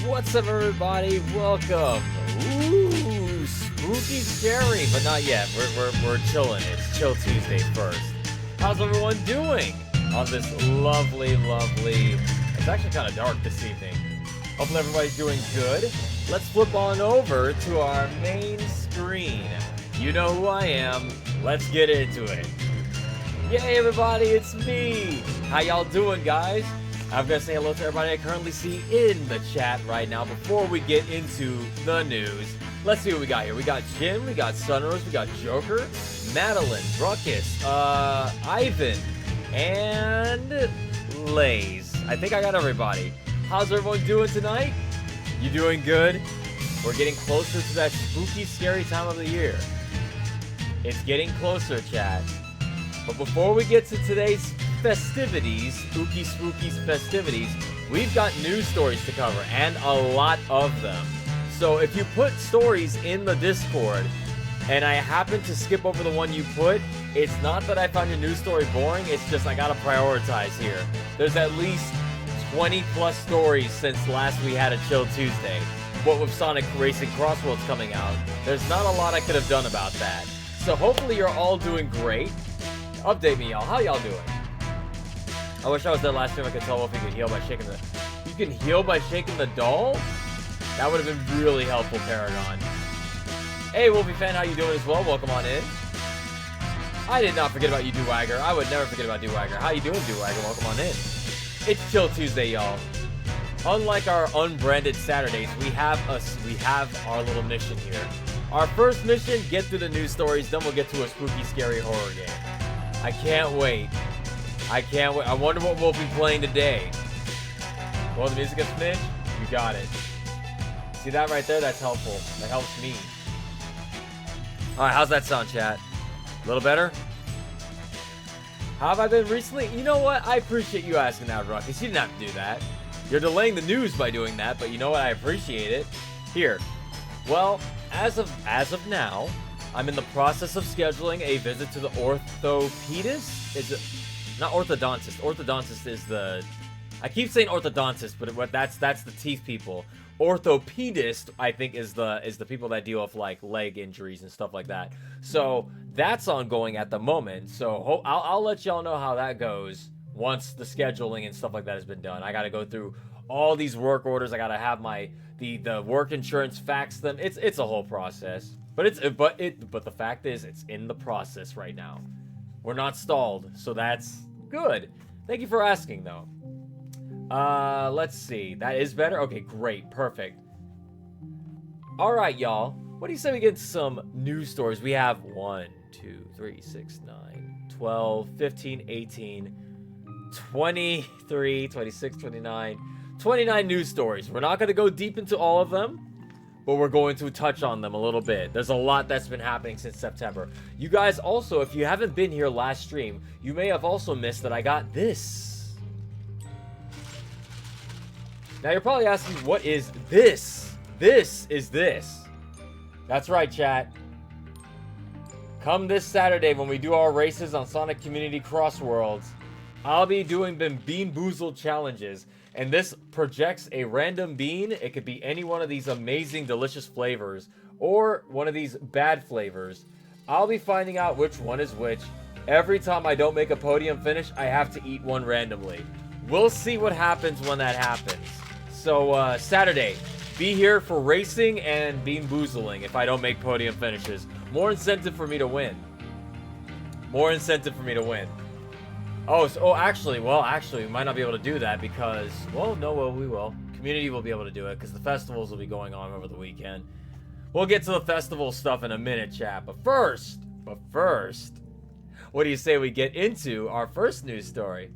What's up, everybody? Welcome. Ooh, spooky, scary, but not yet. We're chilling. It's Chill Tuesday first. How's everyone doing on this lovely? It's actually kind of dark this evening. Hopefully everybody's doing good. Let's flip on over to our main screen. You know who I am. Let's get into it. Yay, everybody! It's me. How y'all doing, guys? I'm going to say hello to everybody I currently see in the chat right now before we get into the news. Let's see what we got here. We got Jim, we got Sunrose, we got Joker, Madeline, Ruckus, Ivan, and Lays. I think I got everybody. How's everyone doing tonight? You doing good? We're getting closer to that spooky, scary time of the year. It's getting closer, chat. But before we get to today's festivities, spooky festivities, we've got news stories to cover, and a lot of them. So if you put stories in the Discord, and I happen to skip over the one you put, it's not that I found your news story boring, it's just I gotta prioritize here. There's at least 20 plus stories since last we had a Chill Tuesday. What with Sonic Racing Crossworlds coming out, there's not a lot I could have done about that. So hopefully you're all doing great. Update me, y'all. How y'all doing? I wish I was there last time. I could tell if you could heal by shaking the... You can heal by shaking the doll? That would have been really helpful, Paragon. Hey, Wolfie fan, how you doing as well? Welcome on in. I did not forget about you, Dewagger. I would never forget about Dewagger. How you doing, Dewagger? Welcome on in. It's Chill Tuesday, y'all. Unlike our unbranded Saturdays, we have our little mission here. Our first mission, get through the news stories, then we'll get to a spooky, scary horror game. I can't wait. I wonder what we'll be playing today. Well, the music a smidge? You got it. See that right there? That's helpful. That helps me. Alright, how's that sound, chat? A little better? How have I been recently? You know what? I appreciate you asking that, Ruckus. You didn't have to do that. You're delaying the news by doing that, but you know what? I appreciate it. Here. Well, as of now, I'm in the process of scheduling a visit to the orthopedist. Is it not orthodontist? Orthodontist is the... I keep saying orthodontist, but that's the teeth people. Orthopedist, I think, is the people that deal with like leg injuries and stuff like that. So that's ongoing at the moment. So I'll let y'all know how that goes once the scheduling and stuff like that has been done. I got to go through all these work orders. I got to have the work insurance fax them. It's a whole process. But the fact is, it's in the process right now. We're not stalled, so that's good. Thank you for asking, though. Let's see. That is better? Okay, great. Perfect. Alright, y'all. What do you say we get some news stories? We have 1, 2, 3, 6, 9, 12, 15, 18, 23, 26, 29, 29 news stories. We're not going to go deep into all of them, but we're going to touch on them a little bit. There's a lot that's been happening since September. You guys also, if you haven't been here last stream, you may have also missed that I got this. Now you're probably asking, what is this? This is this. That's right, chat. Come this Saturday when we do our races on Sonic Community Crossworlds, I'll be doing the Bean Boozled challenges. And this projects a random bean. It could be any one of these amazing, delicious flavors, or one of these bad flavors. I'll be finding out which one is which. Every time I don't make a podium finish, I have to eat one randomly. We'll see what happens when that happens. So, Saturday, be here for racing and Bean Boozling if I don't make podium finishes. More incentive for me to win. More incentive for me to win. Actually, we might not be able to do that because, we will. Community will be able to do it because the festivals will be going on over the weekend. We'll get to the festival stuff in a minute, chat. But first, what do you say we get into our first news story?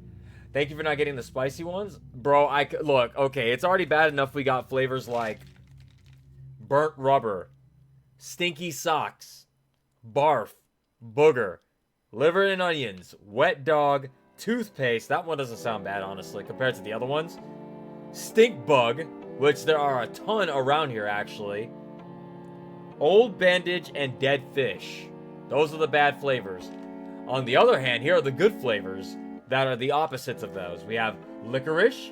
Thank you for not getting the spicy ones. Bro, look, okay, it's already bad enough we got flavors like burnt rubber, stinky socks, barf, booger, liver and onions, wet dog, toothpaste. That one doesn't sound bad, honestly, compared to the other ones. Stink bug, which there are a ton around here, actually. Old bandage and dead fish. Those are the bad flavors. On the other hand, here are the good flavors that are the opposites of those. We have licorice,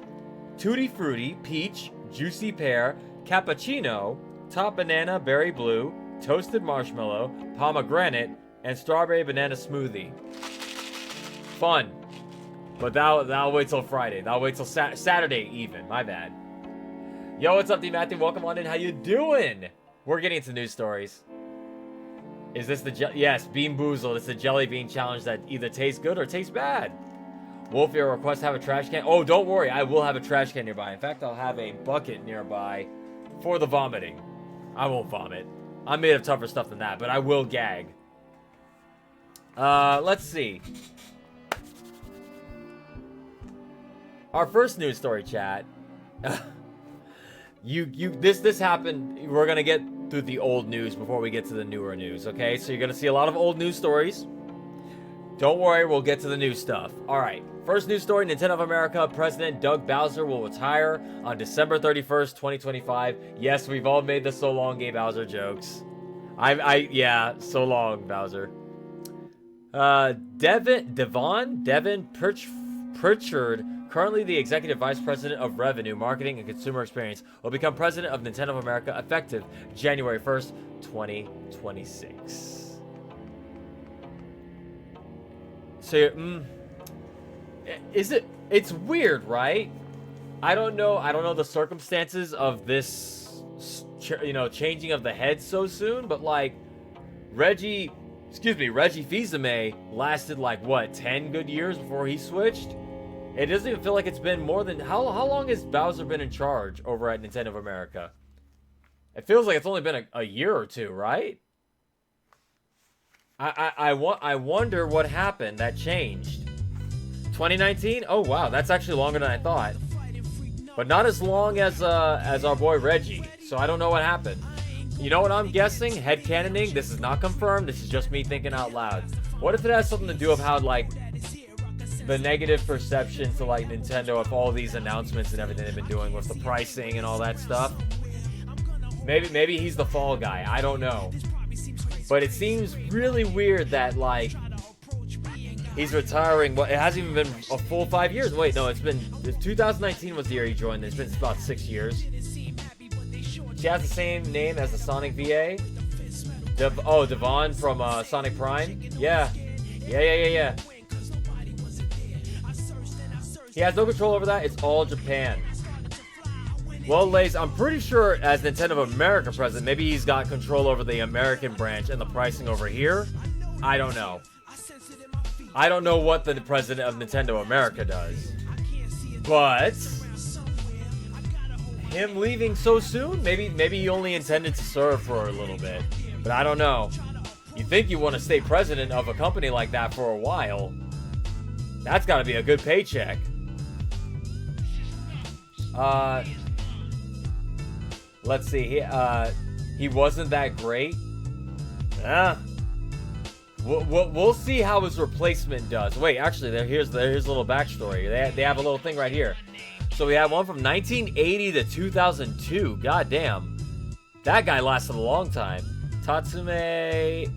tutti frutti, peach, juicy pear, cappuccino, top banana, berry blue, toasted marshmallow, pomegranate, and strawberry banana smoothie. Fun. But that'll wait till Friday. That'll wait till Saturday even. My bad. Yo, what's up, D. Matthew? Welcome on in. How you doing? We're getting into news stories. Is this the yes, Bean Boozled. It's the jelly bean challenge that either tastes good or tastes bad. Wolfie, a request to have a trash can. Oh, don't worry. I will have a trash can nearby. In fact, I'll have a bucket nearby for the vomiting. I won't vomit. I'm made of tougher stuff than that, but I will gag. Let's see. Our first news story, chat. This happened. We're gonna get through the old news before we get to the newer news, okay? So you're gonna see a lot of old news stories. Don't worry, we'll get to the new stuff. All right. First news story: Nintendo of America President Doug Bowser will retire on December 31st, 2025. Yes, we've all made the so long Gay Bowser jokes. Yeah, so long, Bowser. Devin Pritchard, currently the Executive Vice President of Revenue, Marketing, and Consumer Experience, will become President of Nintendo of America effective January 1st, 2026. So, it's weird, right? I don't know the circumstances of this, changing of the head so soon, but like, Reggie Fils-Aimé lasted like, what, 10 good years before he switched? It doesn't even feel like it's been more than... How long has Bowser been in charge over at Nintendo of America? It feels like it's only been a year or two, right? I wonder what happened that changed. 2019? Oh, wow. That's actually longer than I thought. But not as long as our boy Reggie. So I don't know what happened. You know what I'm guessing? Headcanoning. This is not confirmed. This is just me thinking out loud. What if it has something to do with how, like, the negative perception to, like, Nintendo of all these announcements and everything they've been doing with the pricing and all that stuff? Maybe he's the fall guy. I don't know. But it seems really weird that, like, he's retiring. Well, it hasn't even been a full 5 years. Wait, no, 2019 was the year he joined. It's been about 6 years. She has the same name as the Sonic VA. Devon from Sonic Prime. Yeah. He has no control over that. It's all Japan. Well, Lace, I'm pretty sure as Nintendo of America president, maybe he's got control over the American branch and the pricing over here. I don't know. I don't know what the president of Nintendo America does. But him leaving so soon, maybe he only intended to serve for a little bit. But I don't know. You think you want to stay president of a company like that for a while. That's got to be a good paycheck. Let's see. He wasn't that great. We'll see how his replacement does. Wait, actually, here's a little backstory. They have a little thing right here. So we have one from 1980 to 2002. God damn, that guy lasted a long time. Tatsume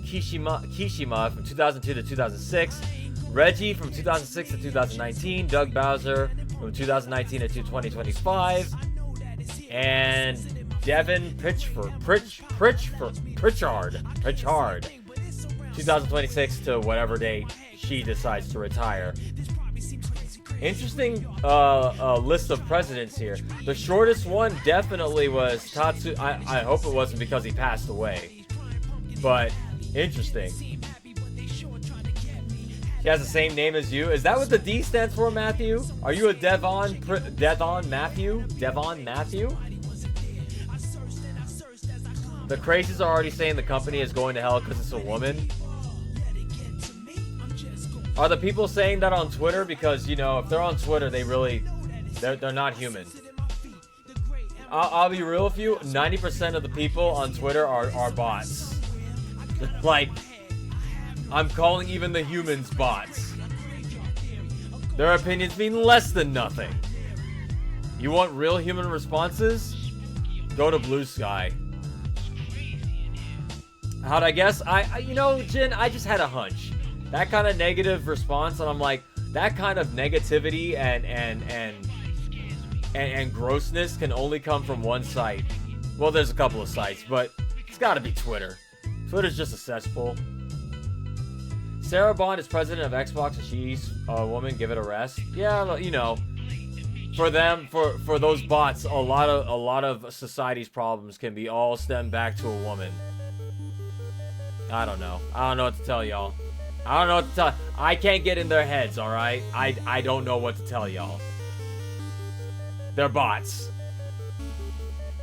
Kishima from 2002 to 2006. Reggie from 2006 to 2019. Doug Bowser from 2019 to 2025. And Devin Pritchard, 2026 to whatever date she decides to retire. Interesting list of presidents here. The shortest one definitely was Tatsu. I hope it wasn't because he passed away. But interesting. He has the same name as you. Is that what the D stands for, Matthew? Are you a Devon Matthew? Devon Matthew? The crazies are already saying the company is going to hell because it's a woman. Are the people saying that on Twitter? Because, if they're on Twitter, they're not human. I'll be real with you. 90% of the people on Twitter are bots. Like, I'm calling even the humans bots. Their opinions mean less than nothing. You want real human responses? Go to Blue Sky. How'd I guess? Jin, I just had a hunch. That kind of negative response, and I'm like, that kind of negativity and and grossness can only come from one site. Well, there's a couple of sites, but it's gotta be Twitter. Twitter's just a cesspool. Sarah Bond is president of Xbox and she's a woman, give it a rest. Yeah, you know, for them, for those bots, a lot of society's problems can be all stemmed back to a woman. I don't know what to tell y'all. I don't know what to tell. I can't get in their heads, all right? I don't know what to tell y'all. They're bots.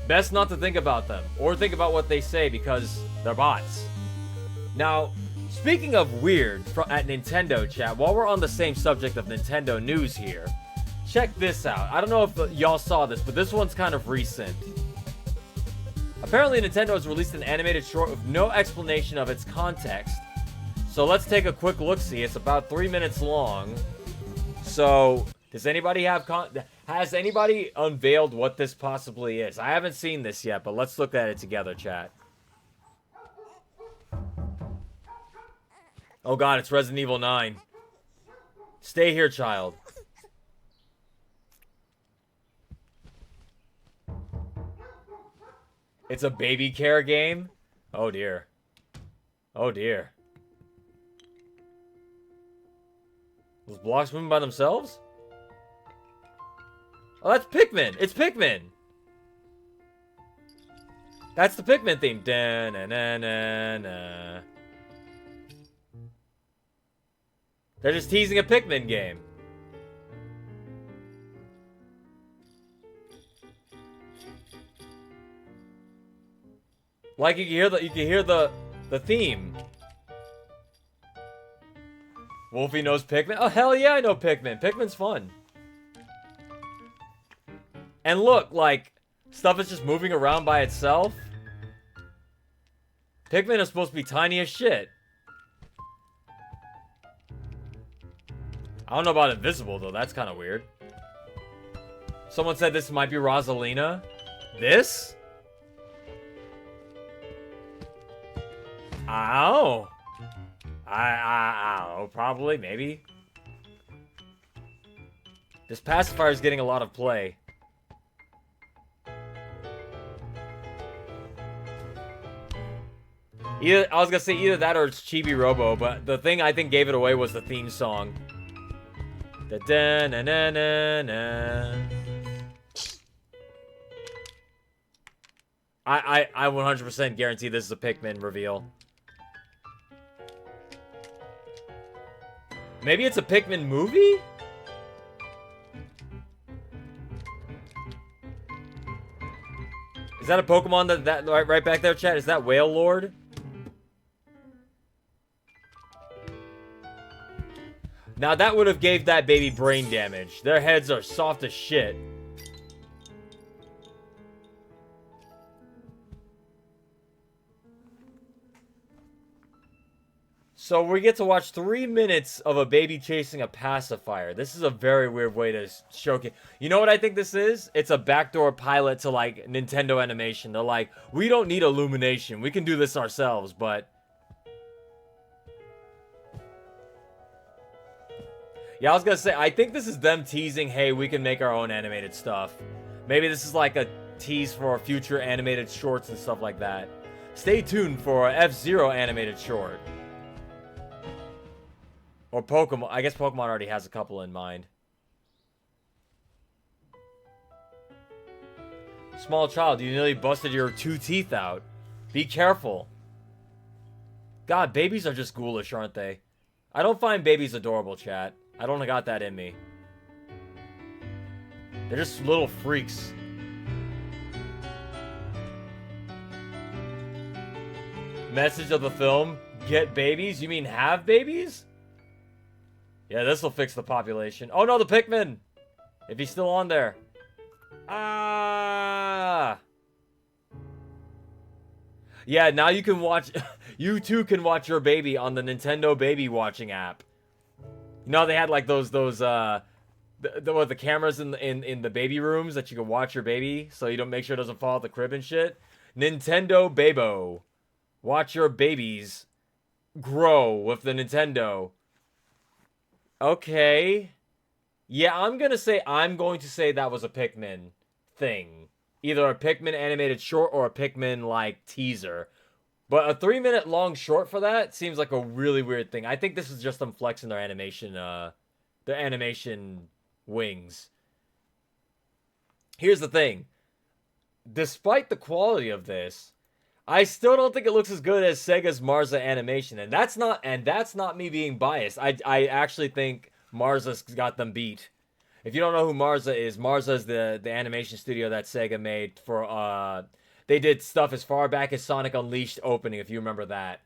Best not to think about them or think about what they say because they're bots. Now, speaking of weird at Nintendo chat, while we're on the same subject of Nintendo news here, check this out. I don't know if y'all saw this, but this one's kind of recent. Apparently, Nintendo has released an animated short with no explanation of its context. So let's take a quick look-see. It's about 3 minutes long. So, does anybody has anybody unveiled what this possibly is? I haven't seen this yet, but let's look at it together, chat. Oh god, it's Resident Evil 9. Stay here, child. It's a baby care game? Oh dear. Oh dear. Those blocks moving by themselves? Oh, that's Pikmin! It's Pikmin! That's the Pikmin theme. Da-na-na-na-na. They're just teasing a Pikmin game. Like you can hear the theme. Wolfie knows Pikmin. Oh hell yeah, I know Pikmin. Pikmin's fun. And look, like stuff is just moving around by itself. Pikmin is supposed to be tiny as shit. I don't know about invisible though. That's kind of weird. Someone said this might be Rosalina. This? Oh. I don't know. Probably. Maybe. This pacifier is getting a lot of play. I was gonna say either that or it's Chibi Robo, but the thing I think gave it away was the theme song. Da da na na na na. I 100% guarantee this is a Pikmin reveal. Maybe it's a Pikmin movie? Is that a Pokemon that right back there, chat? Is that Whale Lord? Now that would have gave that baby brain damage. Their heads are soft as shit. So we get to watch 3 minutes of a baby chasing a pacifier. This is a very weird way to showcase. You know what I think this is? It's a backdoor pilot to like Nintendo Animation. They're like, we don't need Illumination. We can do this ourselves, but... Yeah, I was gonna say, I think this is them teasing, hey, we can make our own animated stuff. Maybe this is like a tease for future animated shorts and stuff like that. Stay tuned for an F-Zero animated short. Or Pokemon. I guess Pokemon already has a couple in mind. Small child, you nearly busted your 2 teeth out. Be careful. God, babies are just ghoulish, aren't they? I don't find babies adorable, chat. I don't got that in me. They're just little freaks. Message of the film: get babies? You mean have babies? Yeah, this will fix the population. Oh no, the Pikmin! If he's still on there. Ah! Yeah, now you can watch... you too can watch your baby on the Nintendo Baby Watching app. You know they had like those the cameras in the baby rooms that you can watch your baby so you don't make sure it doesn't fall out the crib and shit? Nintendo Babo. Watch your babies grow with the Nintendo. Okay. Yeah, I'm going to say that was a Pikmin thing. Either a Pikmin animated short or a Pikmin like teaser. But a 3-minute long short for that seems like a really weird thing. I think this is just them flexing their animation wings. Here's the thing. Despite the quality of this, I still don't think it looks as good as Sega's Marza animation, and that's not me being biased. I actually think Marza's got them beat. If you don't know who Marza is the animation studio that Sega made for they did stuff as far back as Sonic Unleashed opening, if you remember that.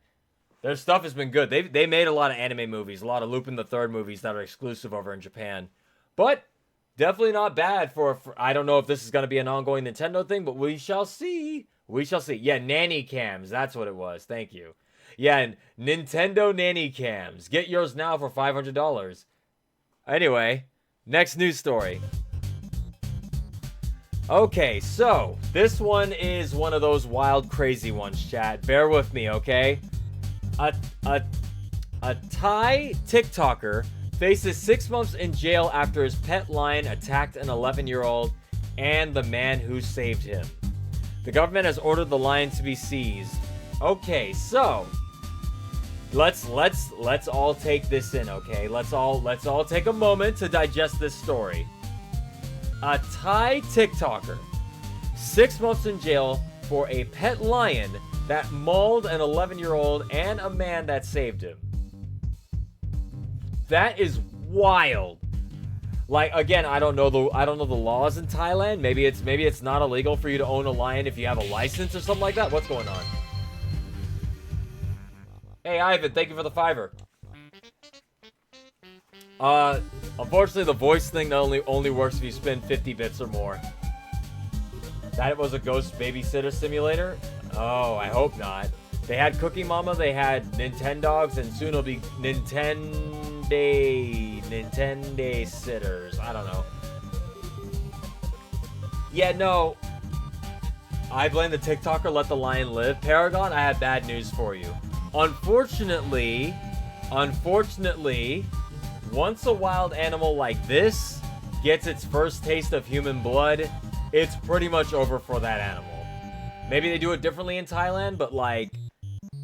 Their stuff has been good. They made a lot of anime movies, a lot of Lupin the Third movies that are exclusive over in Japan. But definitely not bad for I don't know if this is going to be an ongoing Nintendo thing, but we shall see. We shall see. Yeah, nanny cams. That's what it was. Thank you. Yeah, Nintendo nanny cams. Get yours now for $500. Anyway, next news story. Okay, so this one is one of those wild, crazy ones, chat. Bear with me, okay? A Thai TikToker faces 6 months in jail after his pet lion attacked an 11-year-old and the man who saved him. The government has ordered the lion to be seized. Okay, so let's all take this in, okay? Let's all take a moment to digest this story. A Thai TikToker, 6 months in jail for a pet lion that mauled an 11-year-old and a man that saved him. That is wild. Like, again, I don't know the laws in Thailand. Maybe it's not illegal for you to own a lion if you have a license or something like that. What's going on? Hey, Ivan, thank you for the $5. Unfortunately, the voice thing only works if you spend 50 bits or more. That was a ghost babysitter simulator? Oh, I hope not. They had Cookie Mama, they had Nintendogs, and soon it'll be Nintendo Sitters. I don't know. Yeah, no. I blame the TikToker, let the lion live. Paragon, I have bad news for you. Unfortunately, once a wild animal like this gets its first taste of human blood, it's pretty much over for that animal. Maybe they do it differently in Thailand, but like,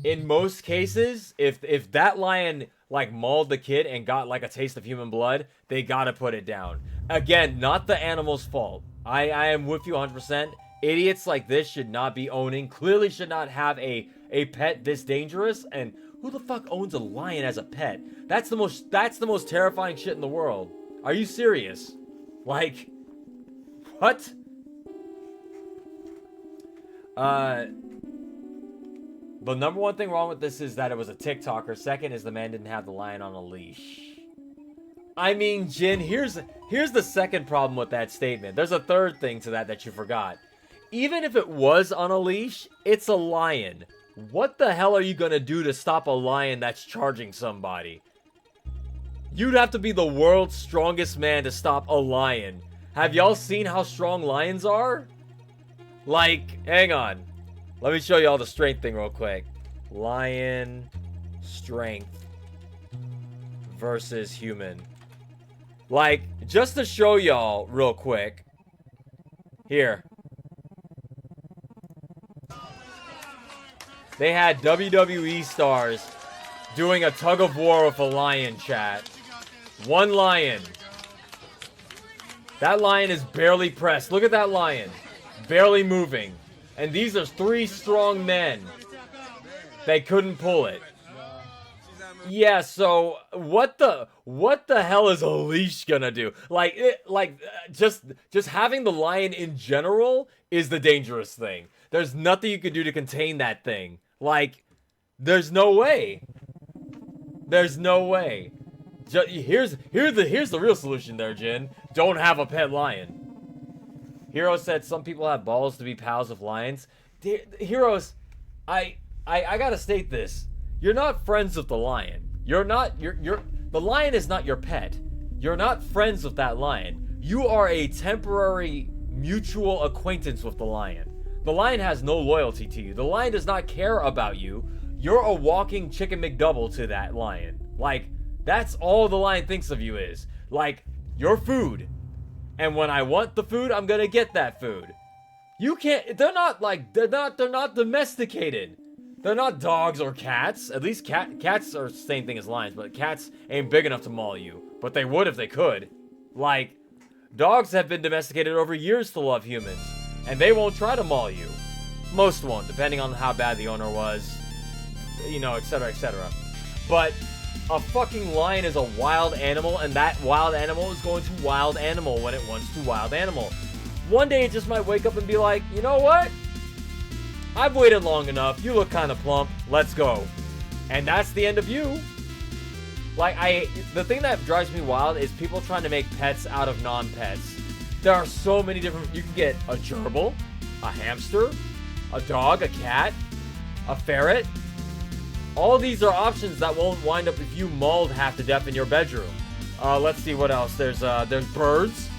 in most cases, if that lion like mauled the kid and got like a taste of human blood, they gotta put it down. Again, not the animal's fault. I am with you 100%. Idiots like this should not be owning, clearly should not have a pet this dangerous, and who the fuck owns a lion as a pet? That's the most terrifying shit in the world. Are you serious? Like, what? The number one thing wrong with this is that it was a TikToker. Second is the man didn't have the lion on a leash. I mean, Jin, here's the second problem with that statement. There's a third thing to that you forgot. Even if it was on a leash, it's a lion. What the hell are you gonna do to stop a lion that's charging somebody? You'd have to be the world's strongest man to stop a lion. Have y'all seen how strong lions are? Like, hang on. Let me show you all the strength thing real quick. Lion strength versus human. Like, just to show y'all real quick. Here. They had WWE stars doing a tug of war with a lion, chat. One lion. That lion is barely pressed. Look at that lion. Barely moving. And these are 3 strong men. They couldn't pull it. Yeah, so what the hell is a leash gonna do? Just having the lion in general is the dangerous thing. There's nothing you can do to contain that thing. Like, there's no way. There's no way. Here's the real solution there, Jin. Don't have a pet lion. Hero said some people have balls to be pals with lions. Heroes, I gotta state this. You're not friends with the lion. The lion is not your pet. You're not friends with that lion. You are a temporary mutual acquaintance with the lion. The lion has no loyalty to you. The lion does not care about you. You're a walking chicken McDouble to that lion. Like, that's all the lion thinks of you is. Like, your food. And when I want the food, I'm gonna get that food. You can't, they're not domesticated. They're not dogs or cats. At least cats are the same thing as lions, but cats ain't big enough to maul you. But they would if they could. Like, dogs have been domesticated over years to love humans. And they won't try to maul you. Most won't, depending on how bad the owner was. You know, etc, etc. But a fucking lion is a wild animal, and that wild animal is going to wild animal when it wants to wild animal. One day it just might wake up and be like, you know what? I've waited long enough. You look kind of plump. Let's go. And that's the end of you. Like, the thing that drives me wild is people trying to make pets out of non-pets. There are so many different... You can get a gerbil, a hamster, a dog, a cat, a ferret. All these are options that won't wind up if you mauled half to death in your bedroom. Let's see what else. There's birds.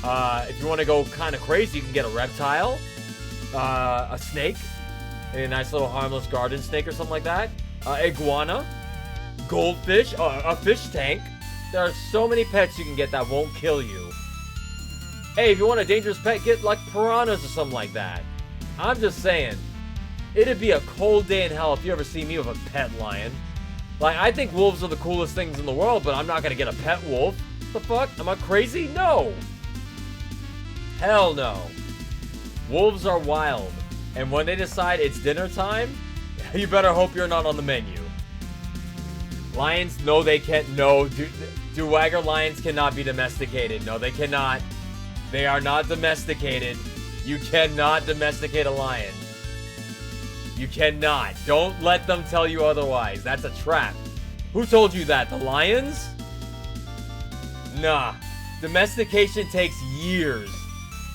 If you want to go kind of crazy, you can get a reptile, a snake, a nice little harmless garden snake or something like that. Iguana, goldfish, a fish tank. There are so many pets you can get that won't kill you. Hey, if you want a dangerous pet, get like piranhas or something like that. I'm just saying, it'd be a cold day in hell if you ever see me with a pet lion. Like, I think wolves are the coolest things in the world, but I'm not gonna get a pet wolf. The fuck? Am I crazy? No. Hell no. Wolves are wild. And when they decide it's dinner time, you better hope you're not on the menu. Lions, no, they can't. No, Duwagger lions cannot be domesticated. No, they cannot. They are not domesticated. You cannot domesticate a lion. You cannot. Don't let them tell you otherwise. That's a trap. Who told you that? The lions? Nah. Domestication takes years.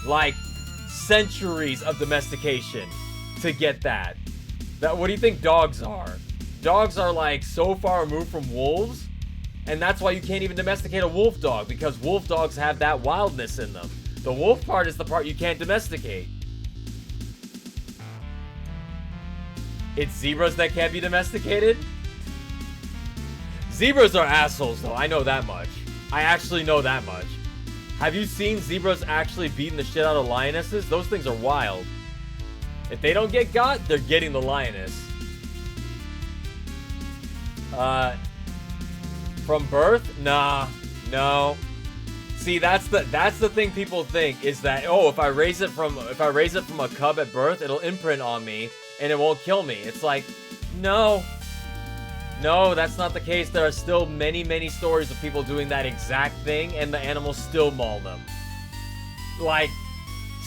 Like, centuries of domestication to get that. What do you think dogs are? Dogs are like so far removed from wolves, and that's why you can't even domesticate a wolf dog, because wolf dogs have that wildness in them. The wolf part is the part you can't domesticate. It's zebras that can't be domesticated? Zebras are assholes though, I know that much. I actually know that much. Have you seen zebras actually beating the shit out of lionesses? Those things are wild. If they don't get got, they're getting the lioness. From birth? Nah, no. See, that's the thing people think is that, oh, if I raise it from a cub at birth, it'll imprint on me and it won't kill me. It's like, no. No, that's not the case. There are still many, many stories of people doing that exact thing and the animals still maul them. Like,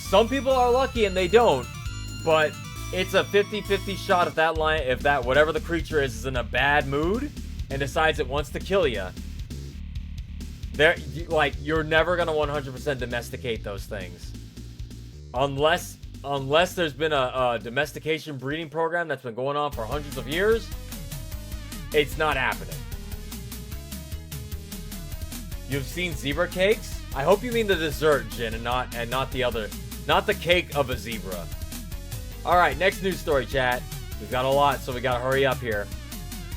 some people are lucky and they don't, but it's a 50-50 shot if that lion, if that whatever the creature is in a bad mood and decides it wants to kill you. You're never gonna 100% domesticate those things, unless there's been a domestication breeding program that's been going on for hundreds of years. It's not happening. You've seen zebra cakes? I hope you mean the dessert, Jin, and not the cake of a zebra. All right, next news story, chat. We've got a lot, so we gotta hurry up here.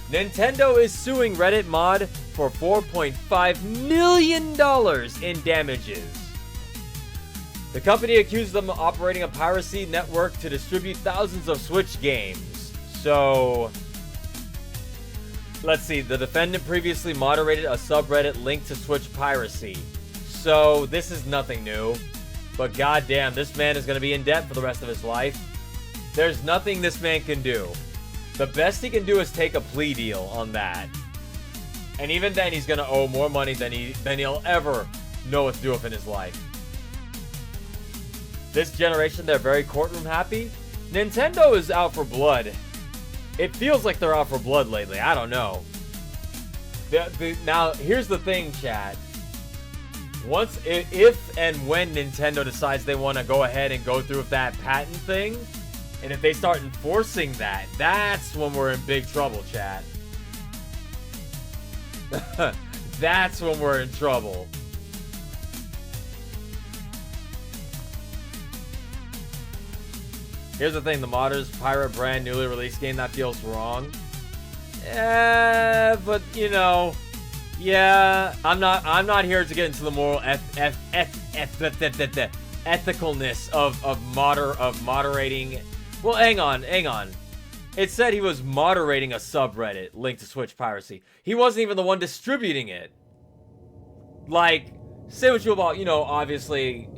Nintendo is suing Reddit mod for $4.5 million in damages. The company accused them of operating a piracy network to distribute thousands of Switch games. So, let's see. The defendant previously moderated a subreddit linked to Switch piracy. So, this is nothing new. But goddamn, this man is going to be in debt for the rest of his life. There's nothing this man can do. The best he can do is take a plea deal on that. And even then, he's going to owe more money than he'll ever know what to do with in his life. This generation, they're very courtroom happy. Nintendo is out for blood. It feels like they're out for blood lately. I don't know. Now, here's the thing, chat. If and when Nintendo decides they want to go ahead and go through with that patent thing, and if they start enforcing that, that's when we're in big trouble, chat. That's when we're in trouble. Here's the thing, the modders pirate brand newly released game, that feels wrong. But you know, Yeah, I'm not here to get into the moral ethicalness of moderating. Well, hang on. It said he was moderating a subreddit linked to Switch piracy. He wasn't even the one distributing it. Like, say what you about, obviously,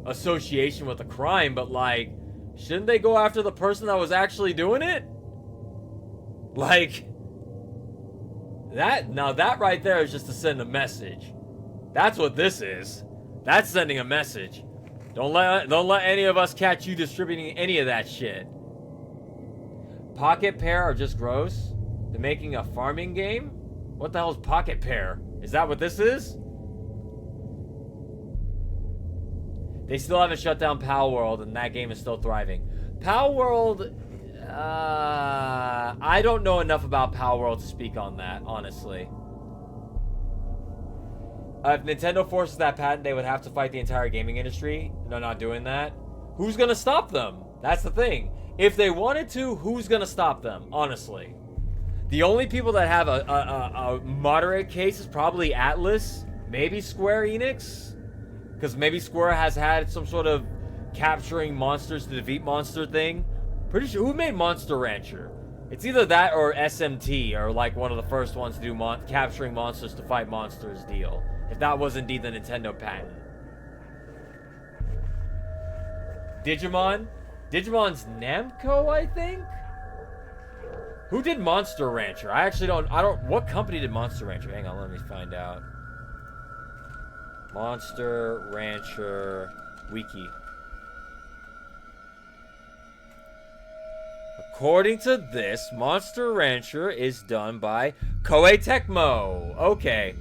association with a crime, but like, shouldn't they go after the person that was actually doing it? Like, that right there is just to send a message. That's what this is. That's sending a message. Don't let any of us catch you distributing any of that shit. Pocket Pair are just gross. They're making a farming game? What the hell is Pocket Pair? Is that what this is? They still haven't shut down Pal World, and that game is still thriving. Pal World, I don't know enough about Pal World to speak on that, honestly. If Nintendo forces that patent, they would have to fight the entire gaming industry. They're not doing that. Who's gonna stop them? That's the thing. If they wanted to, who's gonna stop them? Honestly, the only people that have a moderate case is probably Atlas, maybe Square Enix, because maybe Square has had some sort of capturing monsters to defeat monster thing. Pretty sure. Who made Monster Rancher? It's either that or SMT, or like one of the first ones to do capturing monsters to fight monsters deal. If that was indeed the Nintendo patent. Digimon? Digimon's Namco, I think? Who did Monster Rancher? I don't, what company did Monster Rancher? Hang on, let me find out. Monster Rancher Wiki. According to this, Monster Rancher is done by Koei Tecmo. Okay.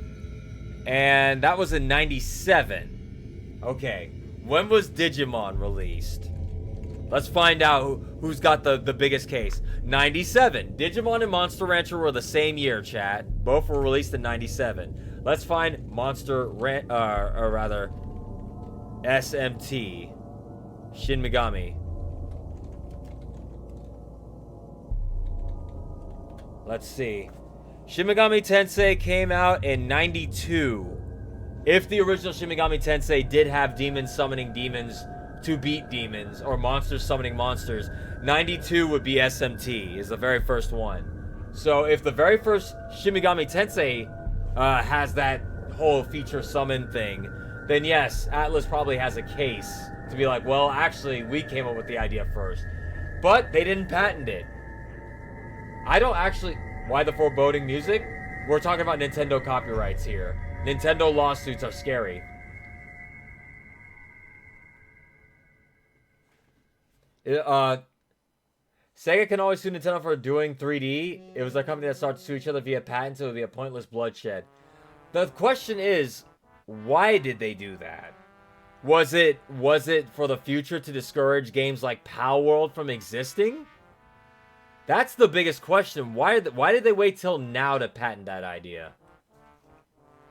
And that was in 97. Okay. When was Digimon released? Let's find out who's got the biggest case. 97. Digimon and Monster Rancher were the same year, chat. Both were released in 97. Let's find SMT. Shin Megami. Let's see. Shin Megami Tensei came out in 92. If the original Shin Megami Tensei did have demons summoning demons to beat demons, or monsters summoning monsters, 92 would be SMT, is the very first one. So if the very first Shin Megami Tensei has that whole feature summon thing, then yes, Atlas probably has a case to be like, well, actually, we came up with the idea first. But they didn't patent it. Why the foreboding music? We're talking about Nintendo copyrights here. Nintendo lawsuits are scary. Sega can always sue Nintendo for doing 3D. It was a company that started to sue each other via patents. It would be a pointless bloodshed. The question is, why did they do that? Was it for the future to discourage games like Pal World from existing? That's the biggest question. Why did they wait till now to patent that idea?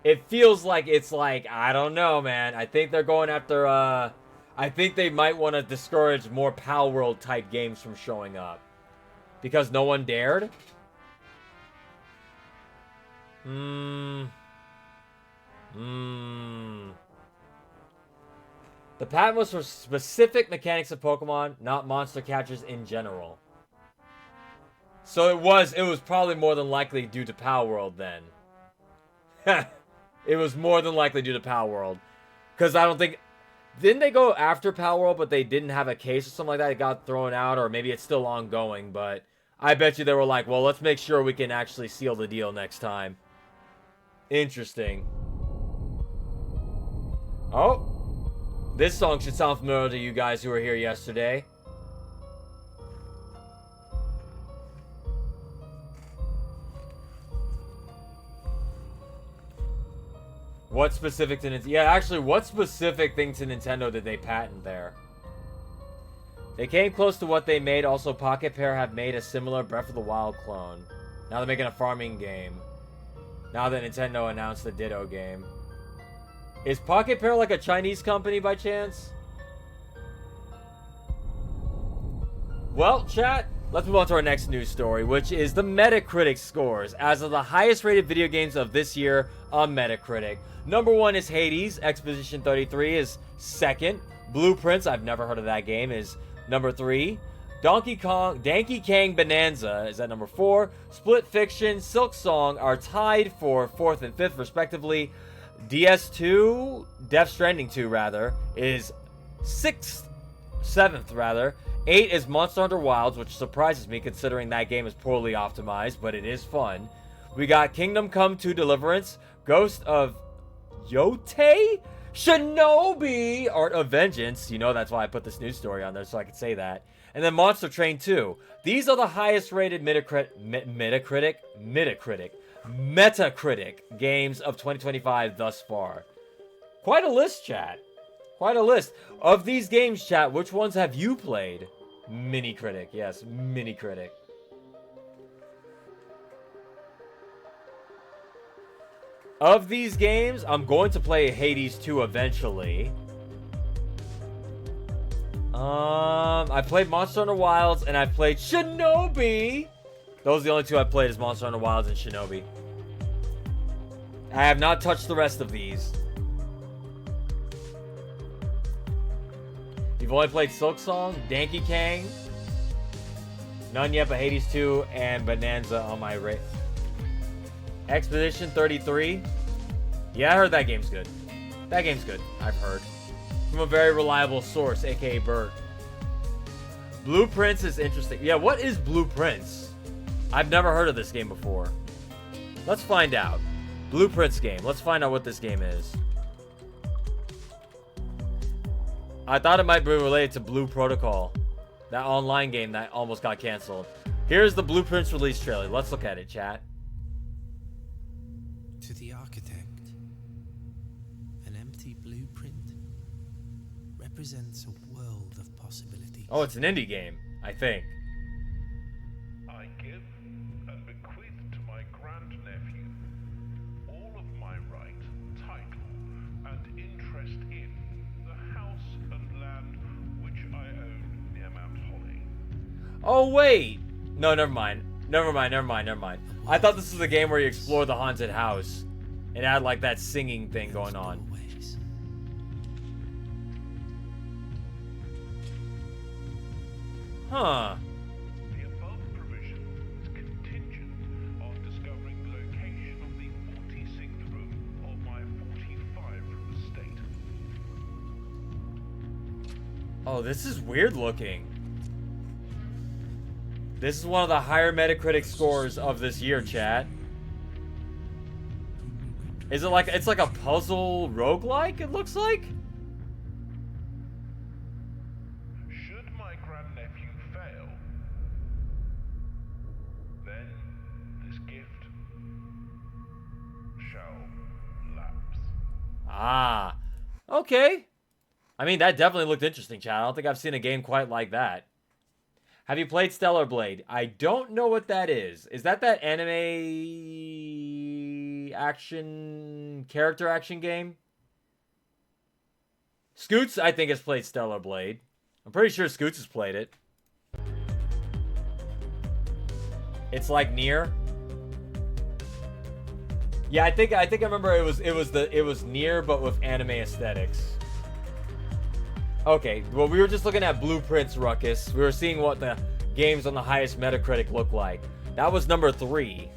It feels like it's like, I don't know, man. I think they're going after, I think they might want to discourage more Pal World type games from showing up. Because no one dared? The patent was for specific mechanics of Pokemon, not monster catchers in general. So it was probably more than likely due to Pal World then. It was more than likely due to Pal World. Because I don't think... Didn't they go after Pal World, but they didn't have a case or something like that? It got thrown out, or maybe it's still ongoing, but... I bet you they were like, well, let's make sure we can actually seal the deal next time. Interesting. Oh. This song should sound familiar to you guys who were here yesterday. What specific to Nintendo? Yeah, actually, what specific thing to Nintendo did they patent there? They came close to what they made. Also, Pocket Pair have made a similar Breath of the Wild clone. Now they're making a farming game. Now that Nintendo announced the Ditto game. Is Pocket Pair like a Chinese company by chance? Well, chat, let's move on to our next news story, which is the Metacritic scores as of the highest rated video games of this year on Metacritic. Number 1 is Hades. Expedition 33 is second. Blueprints, I've never heard of that game, is number 3. Donkey Kong Bonanza is at number 4. Split Fiction, Silk Song are tied for 4th and 5th respectively. DS2, Death Stranding 2 rather, is 7th rather. 8 is Monster Hunter Wilds, which surprises me considering that game is poorly optimized, but it is fun. We got Kingdom Come 2 Deliverance, Ghost of Yote, Shinobi Art of Vengeance. You know that's why I put this news story on there, so I could say that. And then Monster Train 2. These are the highest rated Metacritic games of 2025 thus far. Quite a list, chat. Quite a list. Of these games, chat, which ones have you played? Mini-critic. Yes, Mini-critic. Of these games, I'm going to play Hades 2 eventually. I played Monster Hunter Wilds and I played Shinobi. Those are the only 2 I've played, is Monster Hunter Wilds and Shinobi. I have not touched the rest of these. You've only played Silk Song, Donkey Kong. None yet, but Hades 2 and Bonanza on my rate. Expedition 33. Yeah, I heard that game's good. That game's good, I've heard. From a very reliable source, aka Bert. Blueprints is interesting. Yeah, what is Blueprints? I've never heard of this game before. Let's find out. Blueprints game. Let's find out what this game is. I thought it might be related to Blue Protocol, that online game that almost got canceled. Here's the Blueprints release trailer. Let's look at it, chat. To the architect, an empty blueprint represents a world of possibilities. Oh, it's an indie game, I think. I give and bequeath to my grandnephew all of my right, title, and interest in the house and land which I own near Mount Holly. Oh, wait. No, never mind. Never mind. I thought this was a game where you explore the haunted house. It had like that singing thing going on. Huh. The above provision is contingent on discovering the location of the 46th room of my 45-room estate. Oh, this is weird looking. This is one of the higher Metacritic scores of this year, chat. Is it like, it's like a puzzle roguelike, it looks like? Should my grandnephew fail, then this gift shall lapse. Ah, okay. I mean, that definitely looked interesting, chat. I don't think I've seen a game quite like that. Have you played Stellar Blade? I don't know what that is. Is that anime action, character action game? Scoots, I think, has played Stellar Blade. I'm pretty sure Scoots has played it. It's like Nier. Yeah, I think I remember it was Nier, but with anime aesthetics. Okay, well, we were just looking at Blueprints, Ruckus. We were seeing what the games on the highest Metacritic look like. That was number 3.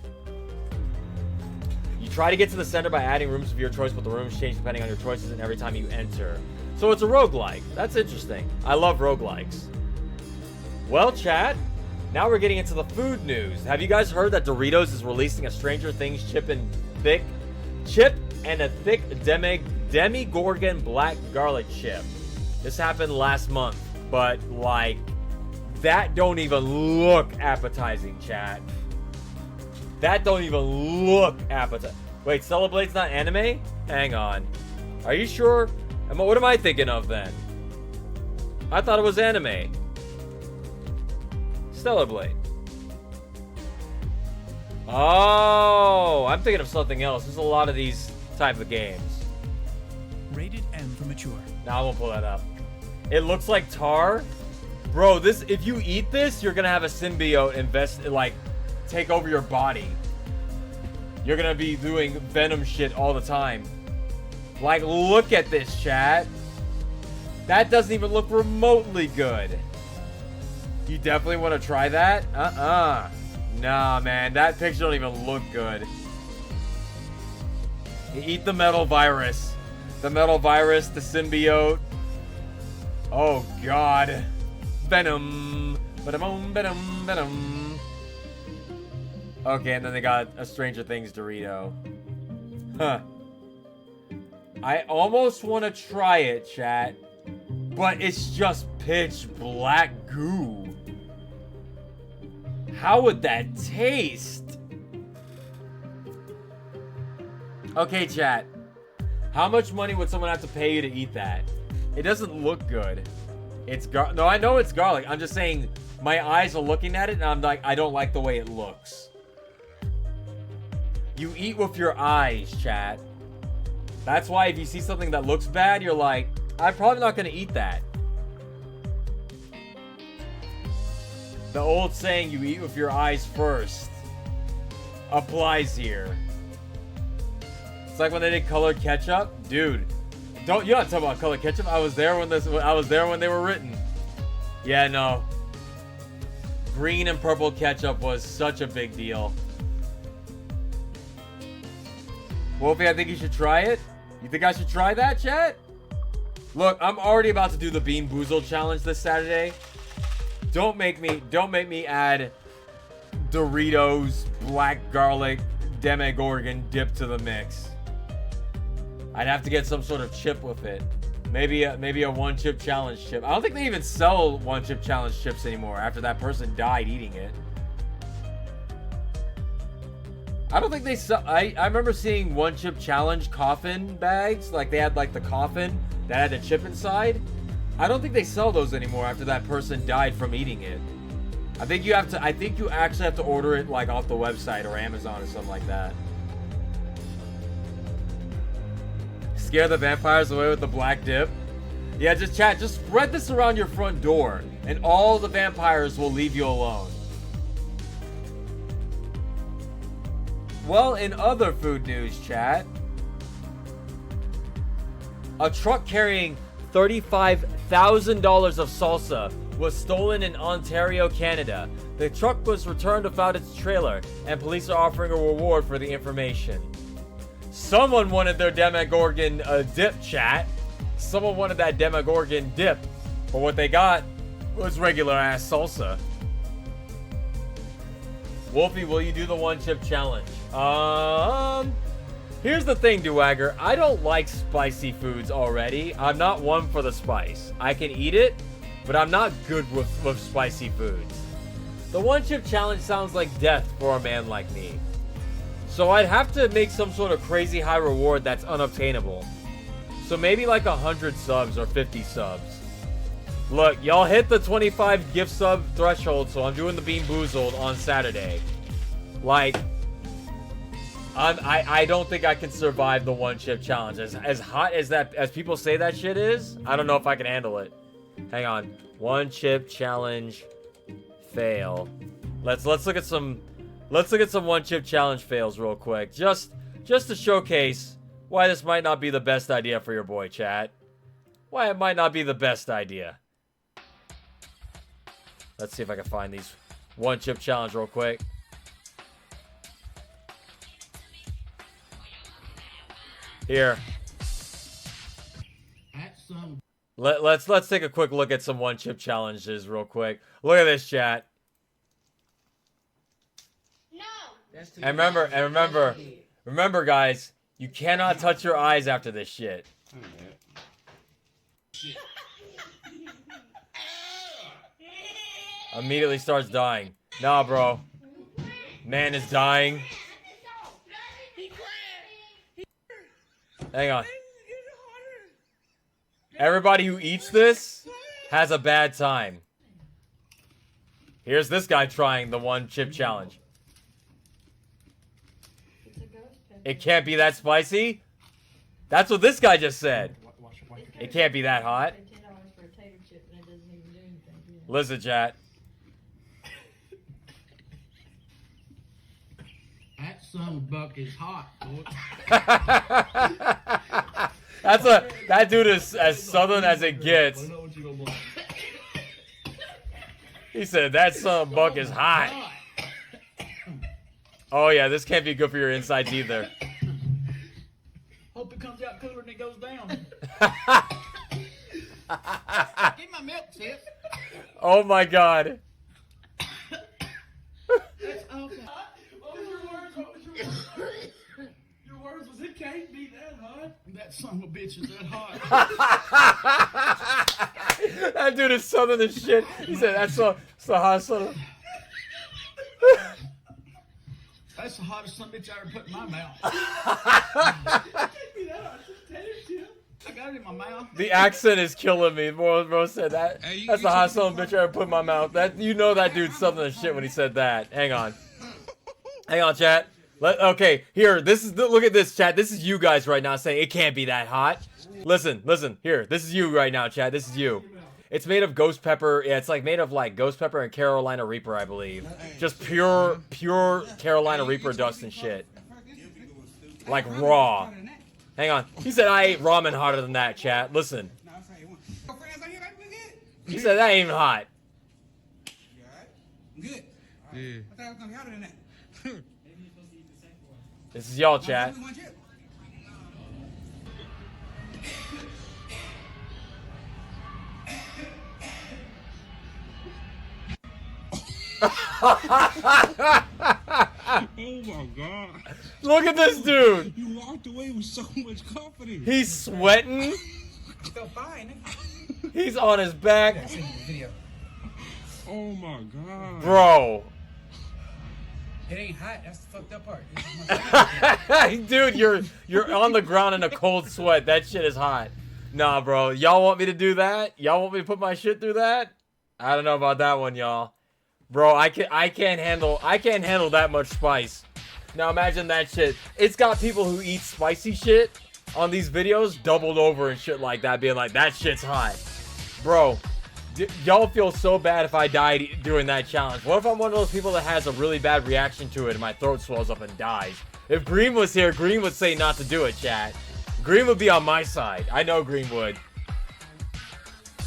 You try to get to the center by adding rooms of your choice, but the rooms change depending on your choices and every time you enter. So it's a roguelike. That's interesting. I love roguelikes. Well, chat, now we're getting into the food news. Have you guys heard that Doritos is releasing a Stranger Things chip and a thick Demi-Gorgon black garlic chip? This happened last month, but like, that don't even look appetizing, chat. That don't even look appetizing. Wait, Stellar Blade's not anime? Hang on. Are you sure? What am I thinking of then? I thought it was anime. Stellar Blade. Oh, I'm thinking of something else. There's a lot of these type of games. Rated M for mature. Now I won't pull that up. It looks like Tar. Bro, this, if you eat this, you're gonna have a symbiote like, take over your body. You're gonna be doing venom shit all the time. Like, look at this, chat. That doesn't even look remotely good. You definitely want to try that? Nah, man. That picture don't even look good. You eat the metal virus. The metal virus, the symbiote. Oh, God. Venom. Venom, venom, venom. Okay, and then they got a Stranger Things Dorito. Huh. I almost want to try it, chat. But it's just pitch black goo. How would that taste? Okay, chat. How much money would someone have to pay you to eat that? It doesn't look good. It's no, I know it's garlic. I'm just saying my eyes are looking at it and I'm like, I don't like the way it looks. You eat with your eyes, chat. That's why if you see something that looks bad, you're like, I'm probably not going to eat that. The old saying, you eat with your eyes first, applies here. It's like when they did colored ketchup. Dude, you're not talking about colored ketchup. I was there when they were written. Yeah, no. Green and purple ketchup was such a big deal. Wolfie, I think you should try it. You think I should try that, chat? Look, I'm already about to do the Bean Boozled challenge this Saturday. Don't make me add Doritos black garlic Demogorgon dip to the mix. I'd have to get some sort of chip with it. Maybe a one chip challenge chip. I don't think they even sell one chip challenge chips anymore after that person died eating it. I don't think they sell. I remember seeing one chip challenge coffin bags. Like they had like the coffin that had the chip inside. I don't think they sell those anymore after that person died from eating it. I think you actually have to order it like off the website or Amazon or something like that. Scare the vampires away with the black dip. Yeah, just spread this around your front door and all the vampires will leave you alone. Well, in other food news, chat, a truck carrying $35,000 of salsa was stolen in Ontario, Canada. The truck was returned without its trailer, and police are offering a reward for the information. Someone wanted their Demogorgon dip, chat. Someone wanted that Demogorgon dip, but what they got was regular ass salsa. Wolfie, will you do the one chip challenge? Here's the thing, Duwagger. I don't like spicy foods already. I'm not one for the spice. I can eat it, but I'm not good with spicy foods. The one chip challenge sounds like death for a man like me. So I'd have to make some sort of crazy high reward that's unobtainable. So maybe like 100 subs or 50 subs. Look, y'all hit the 25 gift sub threshold, so I'm doing the Bean Boozled on Saturday. Like, I don't think I can survive the one chip challenge. As hot as that, as people say that shit is, I don't know if I can handle it. Hang on. One chip challenge fail. Let's look at some one chip challenge fails real quick. Just to showcase why this might not be the best idea for your boy, chat. Why it might not be the best idea. Let's see if I can find these one chip challenge real quick. Here. Let's take a quick look at some one chip challenges real quick. Look at this, chat. No. And remember, guys, you cannot touch your eyes after this shit. Immediately starts dying. Nah, bro. Man is dying. Hang on. Everybody who eats this has a bad time. Here's this guy trying the one chip challenge. It can't be that spicy? That's what this guy just said. It can't be that hot. it, but it doesn't even do anything. Do it. Listen, chat. That son of a buck is hot, boy. That dude is as southern as it gets. He said that son of a buck is hot. Oh yeah, this can't be good for your insides either. Hope it comes out cooler than it goes down. Give my milk, sis. Oh my god. That's awesome. What was your words? What was your words? Your words was, it can't be that hot. That son of a bitch is that hot. That dude is southern as shit. He said that's the hot son of... That's the hottest son of a bitch I ever put in my mouth. I got it in my mouth. The accent is killing me. Bro said that. That's the hottest son of a bitch I ever put in my mouth. That, you know that dude's southern as shit when he said that. Hang on. Hang on, chat. Okay, here. Look at this, chat. This is you guys right now saying it can't be that hot. Listen. Here. This is you right now, chat. This is you. It's made of ghost pepper. Yeah, it's like made of like ghost pepper and Carolina Reaper, I believe. Just pure Carolina Reaper dust and shit. Like raw. Hang on. He said I ate ramen hotter than that, chat. Listen. He said that ain't even hot. Good. Yeah. I thought I was gonna be hotter than that. This is y'all, chat. Oh my god. Look at this dude. You walked away with so much confidence. He's sweating. Feel fine. He's on his back. Oh my god. Bro. It ain't hot. That's the fucked up part. Dude, you're on the ground in a cold sweat. That shit is hot. Nah, bro. Y'all want me to do that? Y'all want me to put my shit through that? I don't know about that one, y'all. Bro, I can't handle that much spice. Now imagine that shit. It's got people who eat spicy shit on these videos doubled over and shit like that, being like, that shit's hot. Bro, y'all feel so bad if I died doing that challenge. What if I'm one of those people that has a really bad reaction to it and my throat swells up and dies? If Green was here, Green would say not to do it, chat. Green would be on my side. I know Green would.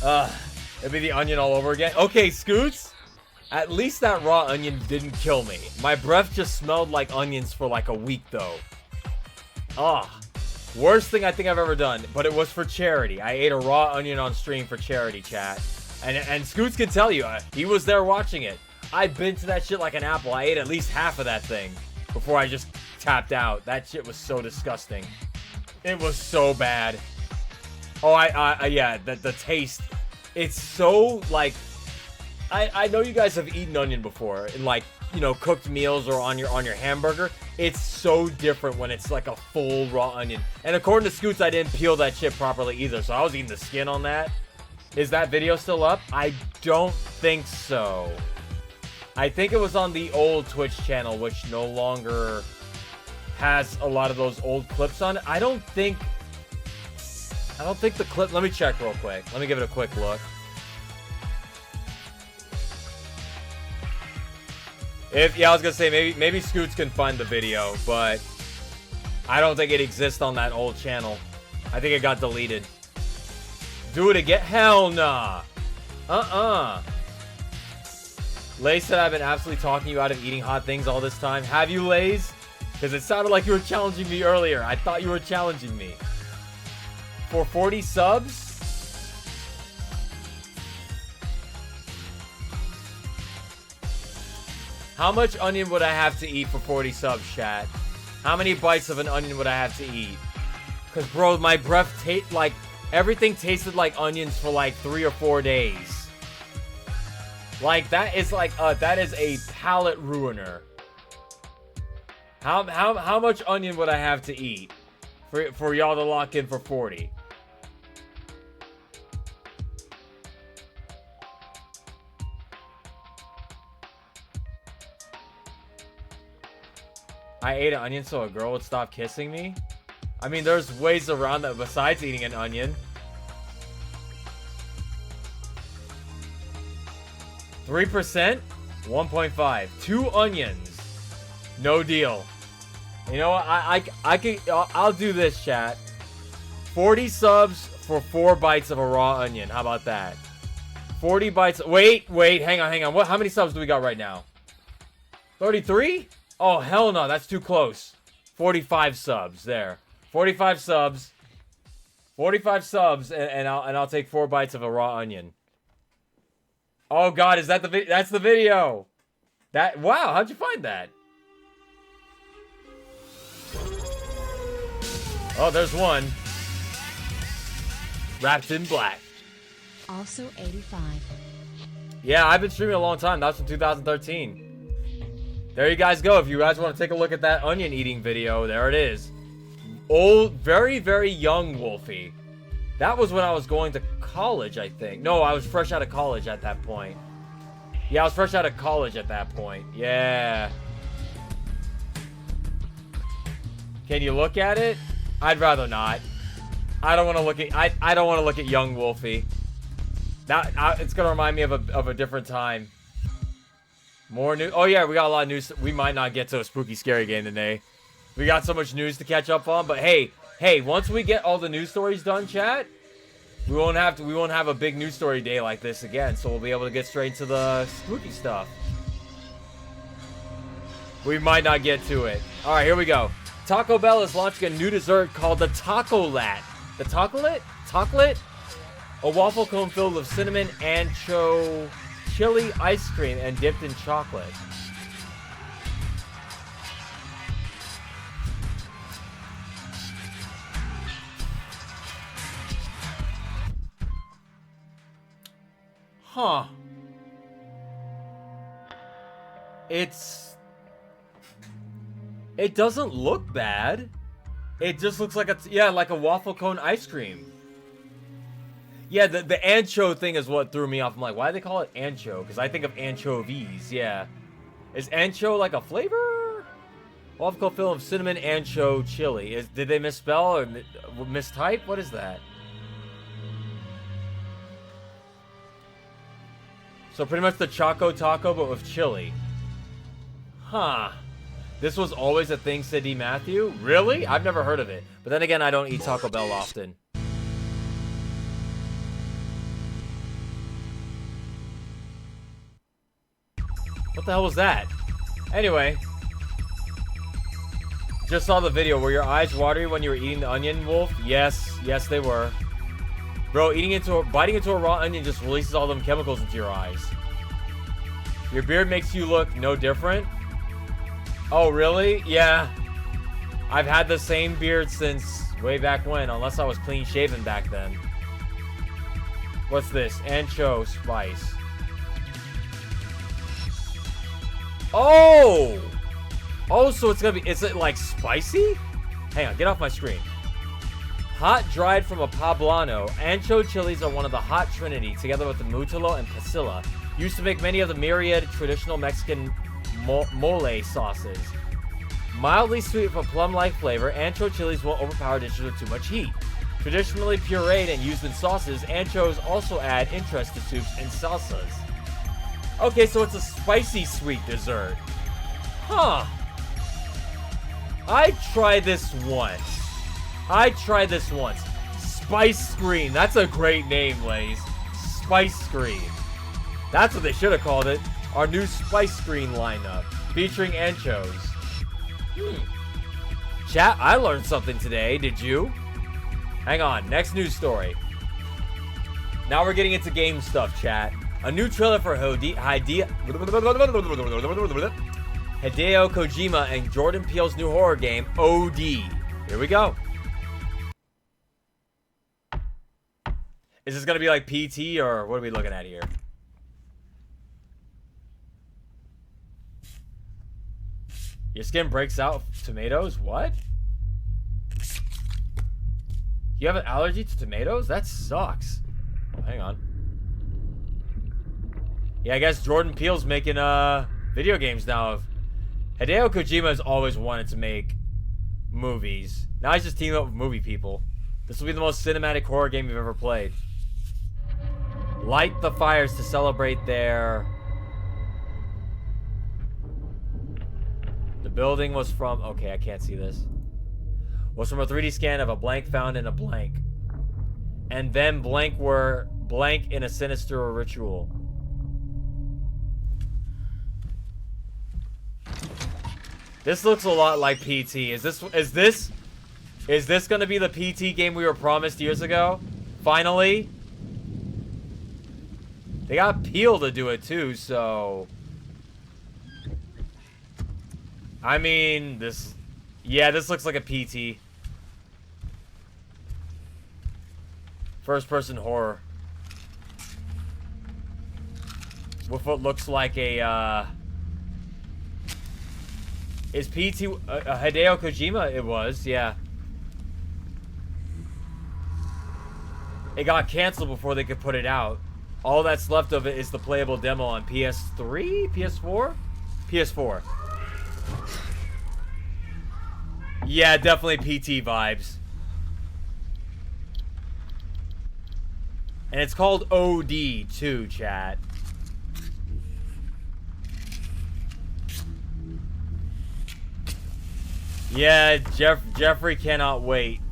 It'd be the onion all over again. Okay, Scoots. At least that raw onion didn't kill me. My breath just smelled like onions for like a week, though. Worst thing I think I've ever done. But it was for charity. I ate a raw onion on stream for charity, chat. And Scoots can tell you, he was there watching it. I bit into that shit like an apple. I ate at least half of that thing before I just tapped out. That shit was so disgusting. It was so bad. Oh, yeah, the taste. It's so, like... I know you guys have eaten onion before in, like, you know, cooked meals or on your hamburger. It's so different when it's like a full raw onion. And according to Scoots, I didn't peel that shit properly either, so I was eating the skin on that. Is that video still up? I don't think so. I think it was on the old Twitch channel, which no longer has a lot of those old clips on it. I don't think the clip... Let me check real quick. Let me give it a quick look. Yeah, I was gonna say maybe Scoots can find the video, but I don't think it exists on that old channel. I think it got deleted. Do it again? Hell nah. Lays said I've been absolutely talking you out of eating hot things all this time. Have you, Lays? Because it sounded like you were challenging me earlier. I thought you were challenging me. For 40 subs? How much onion would I have to eat for 40 subs, chat? How many bites of an onion would I have to eat? Because, bro, my breath like, everything tasted like onions for like 3 or 4 days. Like, that is like, that is a palate ruiner. How much onion would I have to eat for y'all to lock in for 40? I ate an onion so a girl would stop kissing me? I mean, there's ways around that besides eating an onion. 3%? 1.5. 2 onions. No deal. You know what? I'll do this, chat. 40 subs for 4 bites of a raw onion. How about that? 40 bites. Wait, hang on. How many subs do we got right now? 33? Oh, hell no. That's too close. 45 subs. There. 45 subs. 45 subs, and I'll take 4 bites of a raw onion. Oh God, is that the video? That's the video. Wow, how'd you find that? Oh, there's one. Wrapped in black. Also 85. Yeah, I've been streaming a long time. That's from 2013. There you guys go. If you guys want to take a look at that onion eating video, there it is. Old, very, very young Wolfie. That was when I was going to college, I think. No, I was fresh out of college at that point. Yeah, I was fresh out of college at that point. Yeah. Can you look at it? I'd rather not. I don't want to look at. I don't want to look at young Wolfie. It's gonna remind me of a different time. More news. Oh yeah, we got a lot of news. We might not get to a spooky scary game today. We got so much news to catch up on. But hey, once we get all the news stories done, chat, we won't have a big news story day like this again. So we'll be able to get straight to the spooky stuff. We might not get to it. All right, here we go. Taco Bell is launching a new dessert called the Taco-Lat. The Taco-Lat? Taco-Lat? A waffle cone filled with cinnamon, ancho, chili ice cream, and dipped in chocolate. Huh. It doesn't look bad. It just looks like like a waffle cone ice cream. Yeah, the ancho thing is what threw me off. I'm like, why do they call it ancho? Because I think of anchovies, yeah. Is ancho like a flavor? Waffle cone filled with cinnamon, ancho, chili. Did they misspell or mistype? What is that? So pretty much the Choco Taco, but with chili. Huh. This was always a thing, said D. Matthew? Really? I've never heard of it. But then again, I don't eat Taco Bell often. What the hell was that? Anyway. Just saw the video. Were your eyes watery when you were eating the onion, Wolf? Yes. Yes, they were. Bro, biting into a raw onion just releases all them chemicals into your eyes. Your beard makes you look no different? Oh, really? Yeah. I've had the same beard since way back when, unless I was clean shaven back then. What's this? Ancho spice. Oh! Oh, so it's gonna be, is it like spicy? Hang on, get off my screen. Hot dried from a poblano, ancho chilies are one of the hot trinity, together with the mutolo and pasilla, used to make many of the myriad traditional Mexican mole sauces. Mildly sweet with a plum-like flavor, ancho chilies will overpower dishes with too much heat. Traditionally pureed and used in sauces, anchos also add interest to soups and salsas. Okay, so it's a spicy sweet dessert. Huh. I tried this once. Spice Screen. That's a great name, Lays. Spice Screen. That's what they should have called it. Our new Spice Screen lineup. Featuring anchos. Chat, I learned something today. Did you? Hang on. Next news story. Now we're getting into game stuff, chat. A new trailer for Hideo Kojima and Jordan Peele's new horror game, OD. Here we go. Is this going to be like PT or what are we looking at here? Your skin breaks out of tomatoes? What? You have an allergy to tomatoes? That sucks. Oh, hang on. Yeah, I guess Jordan Peele's making video games now. Hideo Kojima has always wanted to make movies. Now he's just teaming up with movie people. This will be the most cinematic horror game you've ever played. Light the fires to celebrate their building was from... Okay, I can't see this. Was from a 3D scan of a blank found in a blank. And then blank were blank in a sinister ritual. This looks a lot like PT. Is this gonna be the PT game we were promised years ago? Finally? They got Peel to do it too, so... I mean, this... Yeah, this looks like a PT. First-person horror. With what looks like a, Is PT... Hideo Kojima? It was, yeah. It got canceled before they could put it out. All that's left of it is the playable demo on PS3? PS4? PS4. Yeah, definitely PT vibes. And it's called OD too, chat. Yeah, Jeffrey cannot wait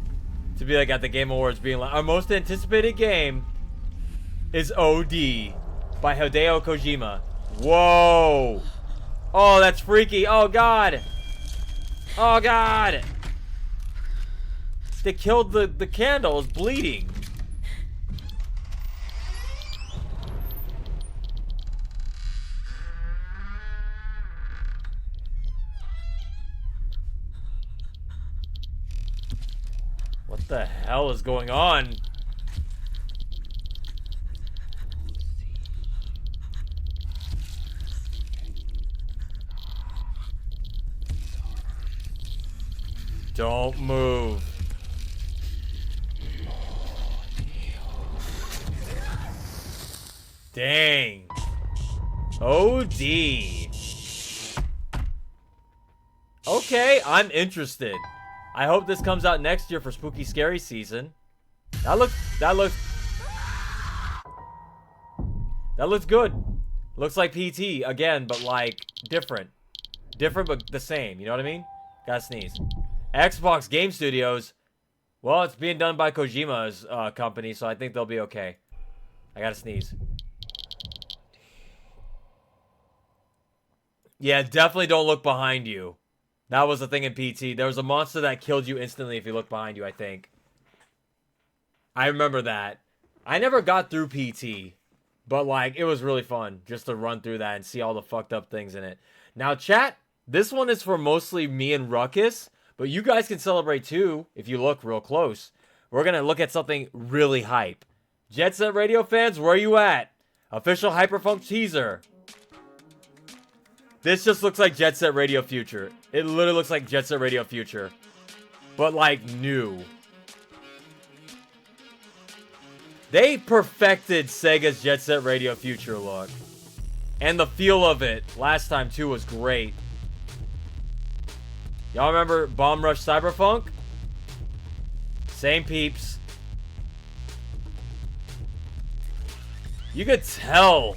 to be like at the Game Awards being like, our most anticipated game is OD by Hideo Kojima. Whoa. Oh, that's freaky. Oh, God. Oh, God. They killed the candle. It's bleeding. What the hell is going on? Don't move. Dang. OD. Okay, I'm interested. I hope this comes out next year for Spooky Scary season. That looks good. Looks like PT again, but like different. Different but the same, you know what I mean? Gotta sneeze. Xbox Game Studios. Well, it's being done by Kojima's company, so I think they'll be okay. I gotta sneeze. Yeah, definitely don't look behind you. That was the thing in PT. There was a monster that killed you instantly if you look behind you, I think. I remember that. I never got through PT. But, like, it was really fun just to run through that and see all the fucked up things in it. Now, chat, this one is for mostly me and Ruckus. But you guys can celebrate, too, if you look real close. We're going to look at something really hype. Jet Set Radio fans, where are you at? Official Hyperfunk teaser. This just looks like Jet Set Radio Future. It literally looks like Jet Set Radio Future. But, like, new. They perfected Sega's Jet Set Radio Future look. And the feel of it last time, too, was great. Y'all remember Bomb Rush Cyberfunk? Same peeps. You could tell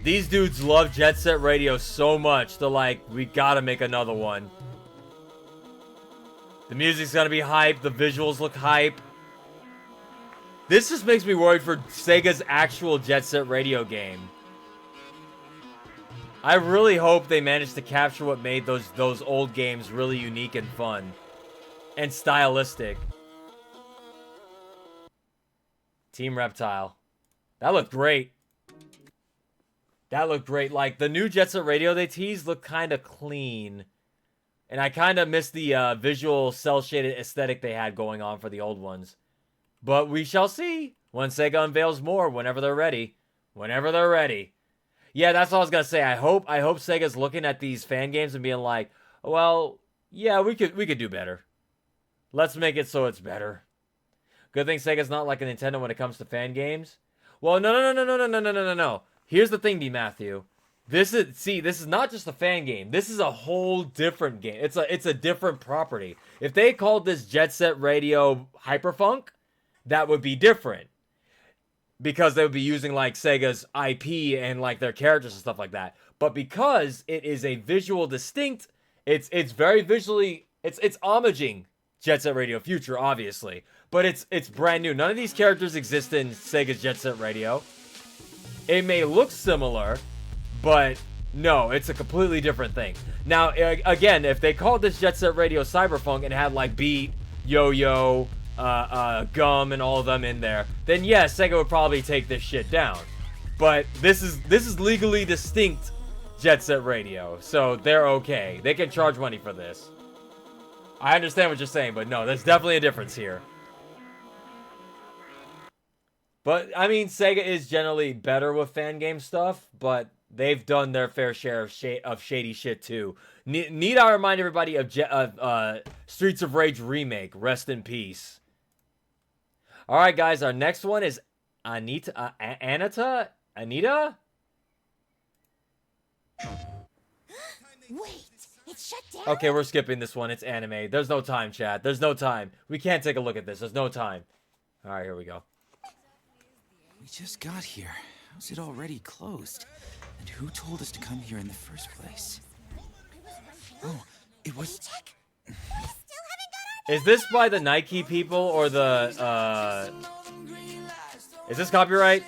these dudes love Jet Set Radio so much. They're like, we gotta make another one. The music's gonna be hype. The visuals look hype. This just makes me worried for Sega's actual Jet Set Radio game. I really hope they managed to capture what made those old games really unique and fun. And stylistic. Team Reptile. That looked great. That looked great. Like, the new Jet Set Radio they teased looked kind of clean. And I kind of miss the visual cel-shaded aesthetic they had going on for the old ones. But we shall see when Sega unveils more whenever they're ready. Whenever they're ready. Yeah, that's what I was going to say. I hope Sega's looking at these fan games and being like, well, yeah, we could do better. Let's make it so it's better. Good thing Sega's not like a Nintendo when it comes to fan games. Well, no. Here's the thing, D. Matthew. This is not just a fan game. This is a whole different game. It's a different property. If they called this Jet Set Radio Hyperfunk, that would be different. Because they would be using like Sega's IP and like their characters and stuff like that. But because it is a visual distinct It's very visually, it's homaging Jet Set Radio Future, obviously, but it's brand new. None of these characters exist in Sega's Jet Set Radio. It may look similar, but no, it's a completely different thing. Now, again, if they called this Jet Set Radio Cyberpunk and had like Beat, Yo-Yo, Gum, and all of them in there, then yes, Sega would probably take this shit down. But this is legally distinct Jet Set Radio, so they're okay. They can charge money for this. I understand what you're saying, but no, there's definitely a difference here. But, I mean, Sega is generally better with fan game stuff, but they've done their fair share of shady shit, too. Need I remind everybody of Streets of Rage Remake. Rest in peace. Alright, guys, our next one is Anita? Wait, it's shut down? Okay, we're skipping this one. It's anime. There's no time, chat. There's no time. We can't take a look at this. There's no time. Alright, here we go. We just got here. How's it already closed? And who told us to come here in the first place? Oh, it was... Is this by the Nike people or the, Is this copyright?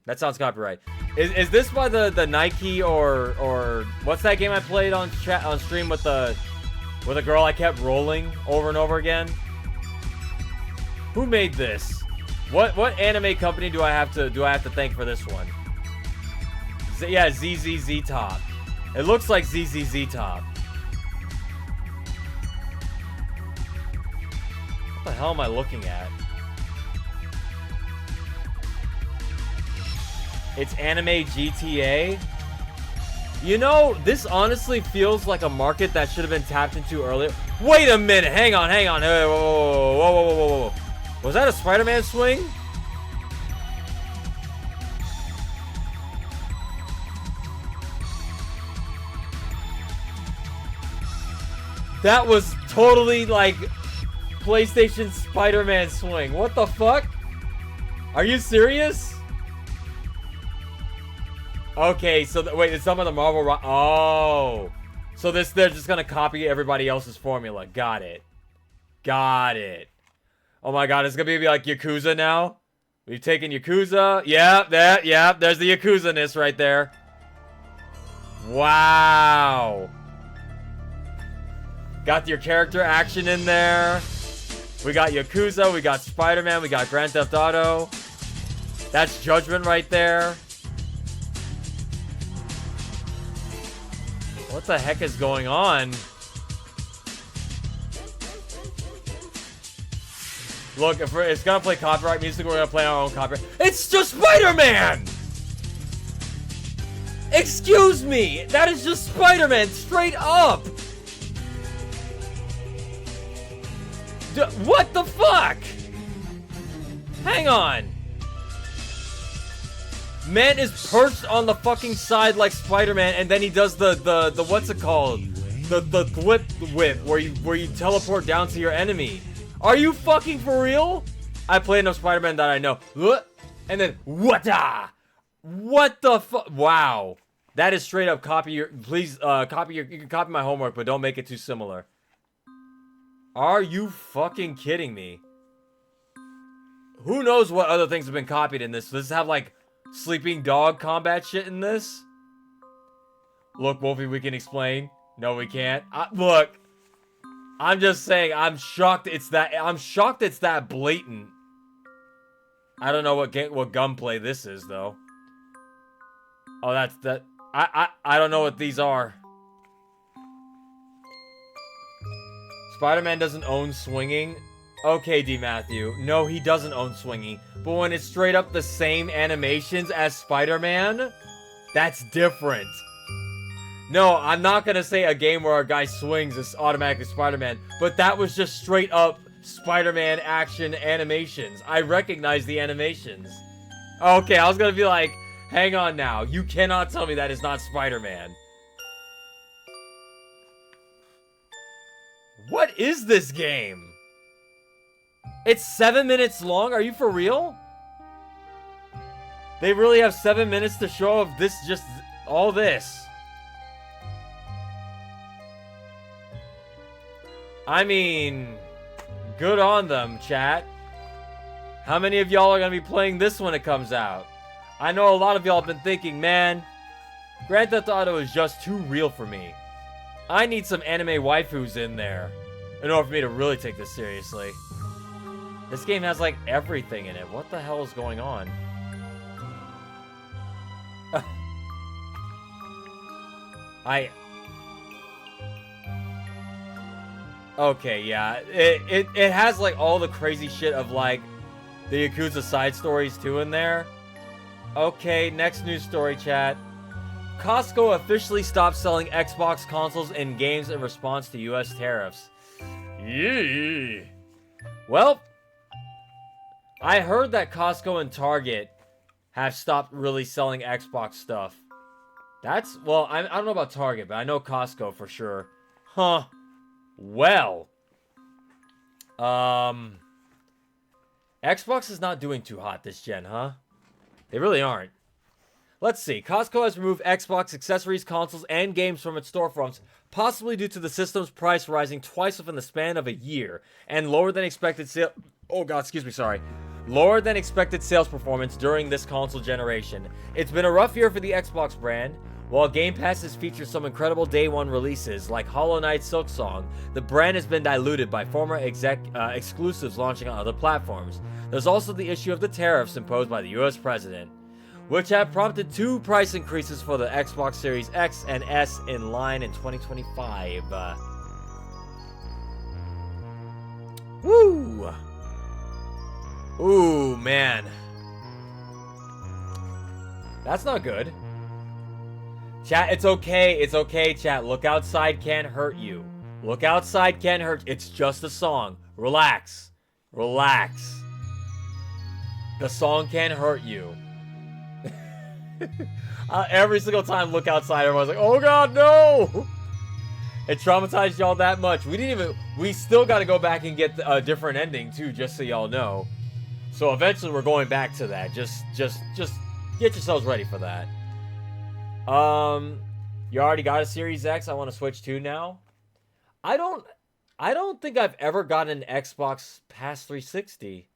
That sounds copyright. Is this by the Nike or what's that game I played on stream with a girl I kept rolling over and over again? Who made this? What anime company do I have to thank for this one? Yeah, ZZZ Top. It looks like ZZZ Top. What the hell am I looking at? It's Anime GTA. You know, this honestly feels like a market that should have been tapped into earlier. Wait a minute, hang on. Hey, whoa. Was that a Spider-Man swing? That was totally like PlayStation Spider-Man swing. What the fuck? Are you serious? Okay, so wait, it's some of the Marvel... Oh. So they're just gonna copy everybody else's formula. Got it. Oh my god, it's gonna be like Yakuza now? We've taken Yakuza. Yeah, there's the Yakuza-ness right there. Wow. Got your character action in there. We got Yakuza, we got Spider-Man, we got Grand Theft Auto. That's Judgment right there. What the heck is going on? Look, if it's gonna play copyright music, we're gonna play our own copyright. It's just Spider-Man! Excuse me! That is just Spider-Man, straight up! What the fuck? Hang on. Man is perched on the fucking side like Spider-Man, and then he does the what's it called? The whip where you teleport down to your enemy. Are you fucking for real? I play enough Spider-Man that I know. And then wata. What the fuck? Wow. That is straight up copy your. Please you can copy my homework, but don't make it too similar. Are you fucking kidding me? Who knows what other things have been copied in this? Does this have like sleeping dog combat shit in this? Look, Wolfie, we can explain. No, we can't. Look, I'm just saying, I'm shocked it's that blatant. I don't know what gunplay this is though. Oh, that's that. I don't know what these are. Spider-Man doesn't own swinging. Okay, D. Matthew. No, he doesn't own swinging. But when it's straight up the same animations as Spider-Man, that's different. No, I'm not gonna say a game where a guy swings is automatically Spider-Man, but that was just straight up Spider-Man action animations. I recognize the animations. Okay, I was gonna be like, hang on now. You cannot tell me that is not Spider-Man. What is this game? It's 7 minutes long? Are you for real? They really have 7 minutes to show of this, just all this. I mean, good on them, chat. How many of y'all are going to be playing this when it comes out? I know a lot of y'all have been thinking, man, Grand Theft Auto is just too real for me. I need some anime waifus in there in order for me to really take this seriously. This game has like everything in it. What the hell is going on? Okay, yeah. It has like all the crazy shit of like the Yakuza side stories too in there. Okay, next news story, chat. Costco officially stopped selling Xbox consoles and games in response to US tariffs. Yeah. Well, I heard that Costco and Target have stopped really selling Xbox stuff. That's, well, I don't know about Target, but I know Costco for sure. Huh. Well. Xbox is not doing too hot this gen, huh? They really aren't. Let's see. Costco has removed Xbox accessories, consoles, and games from its storefronts, possibly due to the system's price rising twice within the span of a year, and lower than expected sales. Oh god, excuse me, sorry. Lower than expected sales performance during this console generation. It's been a rough year for the Xbox brand. While Game Pass has featured some incredible day one releases like Hollow Knight Silksong, the brand has been diluted by former exclusives launching on other platforms. There's also the issue of the tariffs imposed by the US president, which have prompted 2 price increases for the Xbox Series X and S in line in 2025. Woo! Ooh, man. That's not good. Chat, it's okay. It's okay, chat. Look outside can't hurt you. Look outside can't hurt. It's just a song. Relax. Relax. The song can't hurt you. Every single time Look Outside, everyone's like, oh god, no! It traumatized y'all that much. We still got to go back and get a different ending too, just so y'all know. So eventually we're going back to that. Just get yourselves ready for that. You already got a Series X. I want to Switch 2 now. I don't think I've ever gotten an Xbox past 360.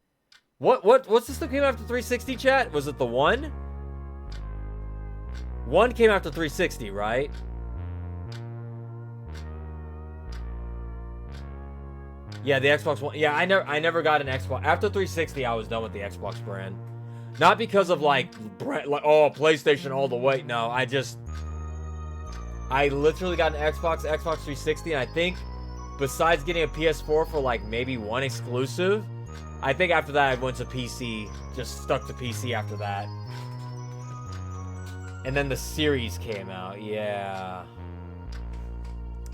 What's this that came after 360, chat? Was it the one? One came after 360, right? Yeah, the Xbox One. Yeah, I never got an Xbox. After 360, I was done with the Xbox brand. Not because of like oh, PlayStation all the way. No, I literally got an Xbox 360, and I think besides getting a PS4 for like maybe one exclusive, I think after that I went to PC, just stuck to PC after that. And then the series came out, yeah.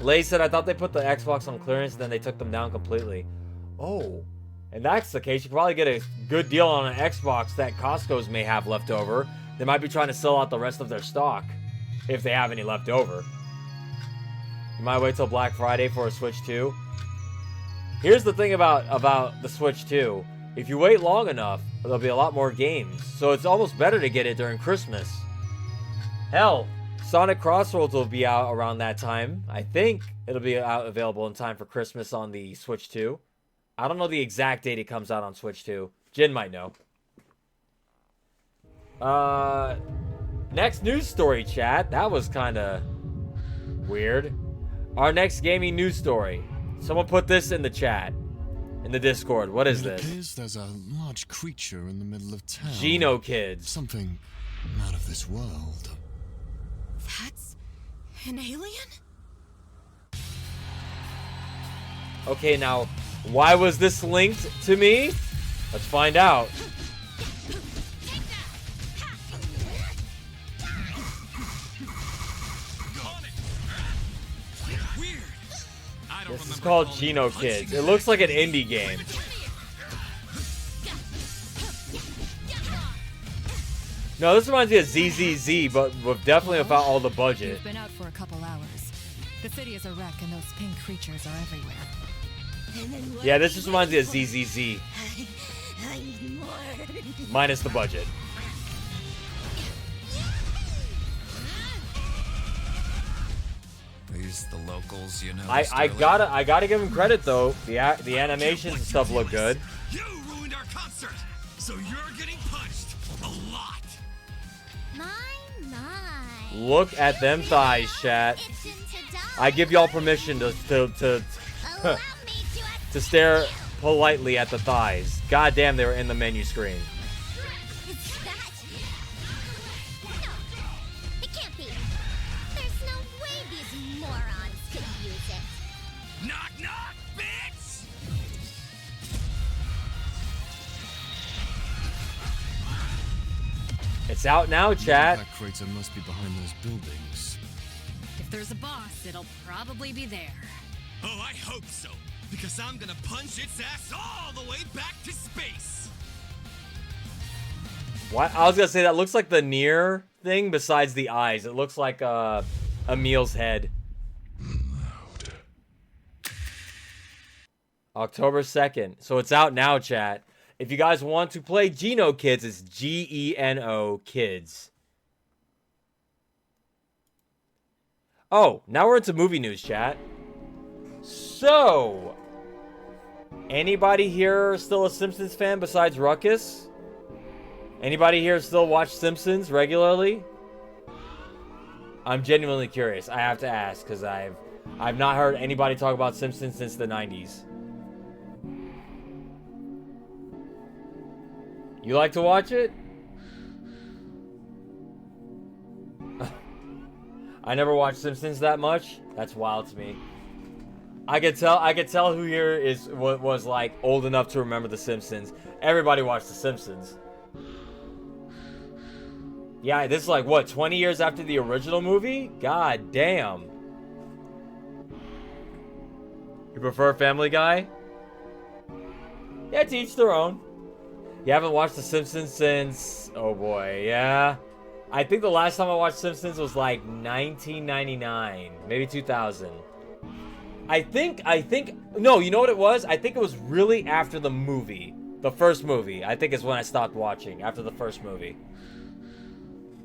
Lay said, I thought they put the Xbox on clearance, and then they took them down completely. Oh, and that's the case. You probably get a good deal on an Xbox that Costco's may have left over. They might be trying to sell out the rest of their stock, if they have any left over. You might wait till Black Friday for a Switch 2. Here's the thing about the Switch 2. If you wait long enough, there'll be a lot more games. So it's almost better to get it during Christmas. Hell, Sonic Crossroads will be out around that time. I think it'll be out available in time for Christmas on the Switch 2. I don't know the exact date it comes out on Switch 2. Jin might know. Next news story, chat. That was kind of weird. Our next gaming news story. Someone put this in the chat. In the Discord. What is this? It appears there's a large creature in the middle of town. Geno Kids. Something out of this world. That's an alien? Okay, now, why was this linked to me? Let's find out. This is called Geno Kids. It looks like an indie game. No, this reminds me of ZZZ, but definitely without all the budget. We've been out for a couple hours. The city is a wreck, and those pink creatures are everywhere. Yeah, this just reminds me of ZZZ. I need more. Minus the budget. Are you these the locals, you know? I gotta give him credit though. The animations and stuff look good. You ruined our concert, so you're getting punched a lot. My. Look at them thighs, chat. Itching to die. I give y'all permission to Allow me to stare politely at the thighs. God damn, they were in the menu screen. Is that? No, it can't be. There's no way these morons could use it. Knock knock, bitch! It's out now, chat. That crater must be behind those buildings. If there's a boss, it'll probably be there. Oh, I hope so, because I'm gonna punch its ass all the way back to space. What? I was gonna say that looks like the near thing besides the eyes. It looks like Emil's head. October 2nd. So it's out now, chat. If you guys want to play Geno Kids, it's Geno Kids. Oh, now we're into movie news, chat. So, anybody here still a Simpsons fan besides Ruckus? Anybody here still watch Simpsons regularly? I'm genuinely curious. I have to ask because I've not heard anybody talk about Simpsons since the 90s. You like to watch it? I never watched Simpsons that much. That's wild to me. I could tell who here was like old enough to remember The Simpsons. Everybody watched The Simpsons. Yeah, this is like what, 20 years after the original movie? God damn. You prefer Family Guy? Yeah, to each their own. You haven't watched The Simpsons since... Oh boy, yeah. I think the last time I watched Simpsons was like 1999. Maybe 2000. I think... No, you know what it was? I think it was really after the movie. The first movie. I think is when I stopped watching. After the first movie.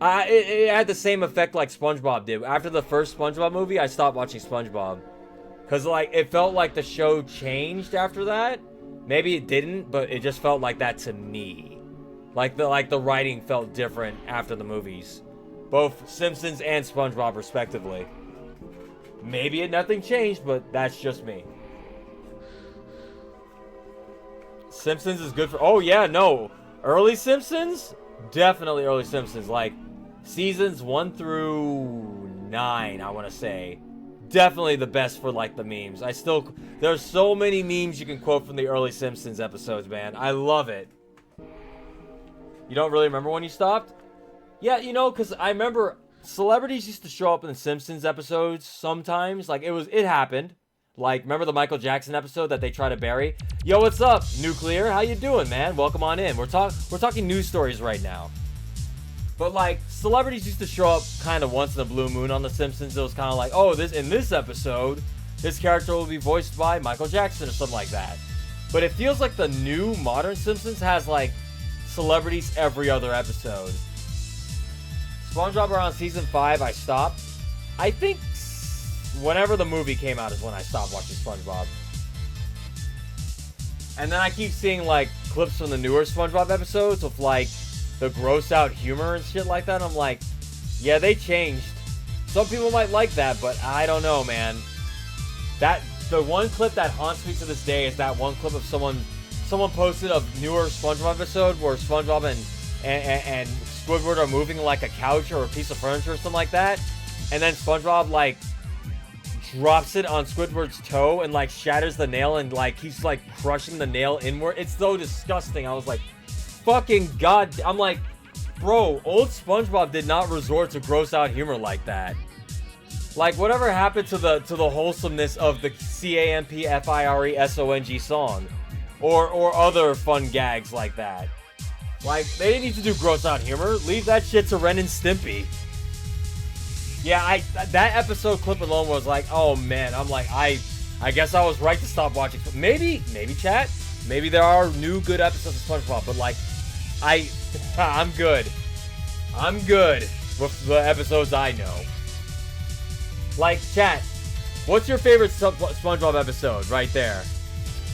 It had the same effect like SpongeBob did. After the first SpongeBob movie, I stopped watching SpongeBob. Because like, it felt like the show changed after that. Maybe it didn't, but it just felt like that to me. Like the writing felt different after the movies. Both Simpsons and SpongeBob respectively. Maybe nothing changed, but that's just me. Simpsons is good for... Oh yeah, no. Early Simpsons? Definitely early Simpsons. Like, seasons 1 through 9, I want to say. Definitely the best for like the memes. There's so many memes you can quote from the early Simpsons episodes, man. I love it. You don't really remember when you stopped? Yeah, you know, because I remember celebrities used to show up in the Simpsons episodes sometimes. Like, it happened. Like, remember the Michael Jackson episode that they try to bury? Yo, what's up, Nuclear? How you doing, man? Welcome on in. We're talking news stories right now. But like, celebrities used to show up kind of once in a blue moon on The Simpsons. It was kind of like, oh, in this episode, this character will be voiced by Michael Jackson or something like that. But it feels like the new modern Simpsons has like celebrities every other episode. SpongeBob around season 5, I stopped. I think whenever the movie came out is when I stopped watching SpongeBob. And then I keep seeing like clips from the newer SpongeBob episodes with like the gross out humor and shit like that. I'm like, yeah, they changed. Some people might like that, but I don't know, man. The one clip that haunts me to this day is that one clip of someone posted a newer SpongeBob episode where SpongeBob and Squidward are moving like a couch or a piece of furniture or something like that, and then SpongeBob like drops it on Squidward's toe and like shatters the nail and like he's like crushing the nail inward. It's so disgusting. I was like, fucking god. I'm like, bro, old SpongeBob did not resort to gross out humor like that. Like, whatever happened to the wholesomeness of the CAMPFIRESONG song, or other fun gags like that. Like, they didn't need to do gross out humor. Leave that shit to Ren and Stimpy. Yeah, that episode clip alone was like, oh man, I'm like, I guess I was right to stop watching. Maybe chat. Maybe there are new good episodes of SpongeBob, but like, I'm good. I'm good with the episodes I know. Like, chat, What's your favorite SpongeBob episode right there?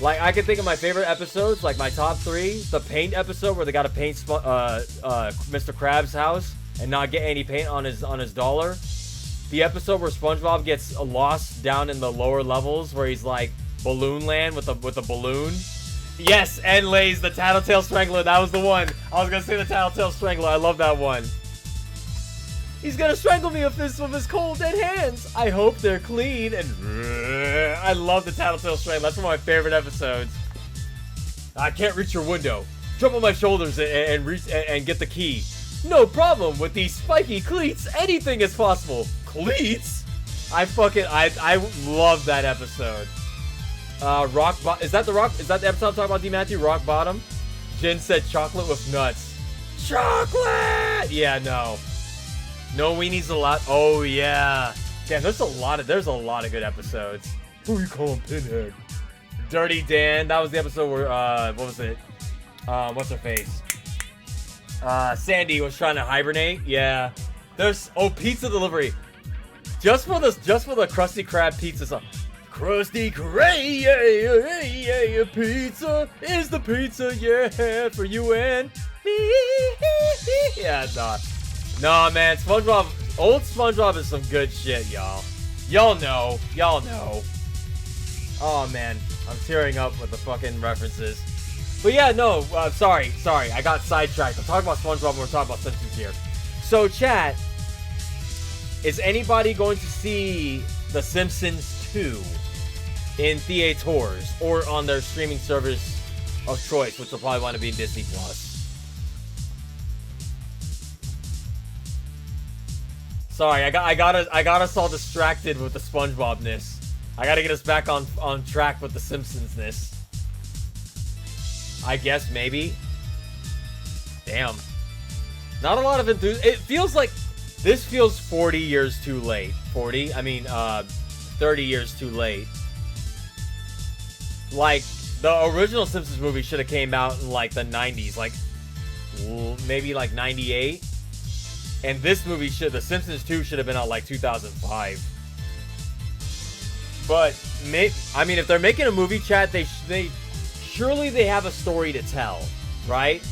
Like, I can think of my favorite episodes, like my top 3. The paint episode where they gotta paint Mr. Krabs' house and not get any paint on his dollar. The episode where SpongeBob gets lost down in the lower levels where he's like Balloon Land with a balloon. Yes, and Lays, the Tattletale Strangler. That was the one. I was gonna say the Tattletale Strangler. I love that one. He's gonna strangle me with his cold dead hands. I hope they're clean. And I love the Tattletale Strangler. That's one of my favorite episodes. I can't reach your window. Jump on my shoulders and reach and get the key. No problem. With these spiky cleats, anything is possible. Cleats? I love that episode. Is that the episode I'm talking about, D. Matthew? Rock Bottom? Jin said chocolate with nuts. Chocolate! Yeah, no. No weenies allowed. Oh, yeah. Damn, there's a lot of good episodes. Who you call him, Pinhead? Dirty Dan. That was the episode where, what was it? What's her face? Sandy was trying to hibernate. Yeah. There's, pizza delivery. Just for the Krusty Krab pizza song. Krusty Krab pizza is the pizza, yeah, for you and me. Yeah, nah. Nah, man, SpongeBob, old SpongeBob is some good shit, y'all. Y'all know. Oh, man, I'm tearing up with the fucking references. But yeah, no, sorry, I got sidetracked. I'm talking about SpongeBob and we're talking about Simpsons here. So, chat, is anybody going to see The Simpsons 2 in theaters or on their streaming service of choice, which will probably want to be Disney Plus? Sorry, I got us all distracted with the SpongeBob-ness. I gotta get us back on track with the Simpsons-ness. I guess maybe. Damn. Not a lot of enthusiasm. It feels like this feels 40 years too late. 30 years too late. Like, the original Simpsons movie should have came out in like the 90s, like maybe like 98. And this movie The Simpsons 2 should have been out like 2005. But I mean, if they're making a movie, chat, surely they have a story to tell, right?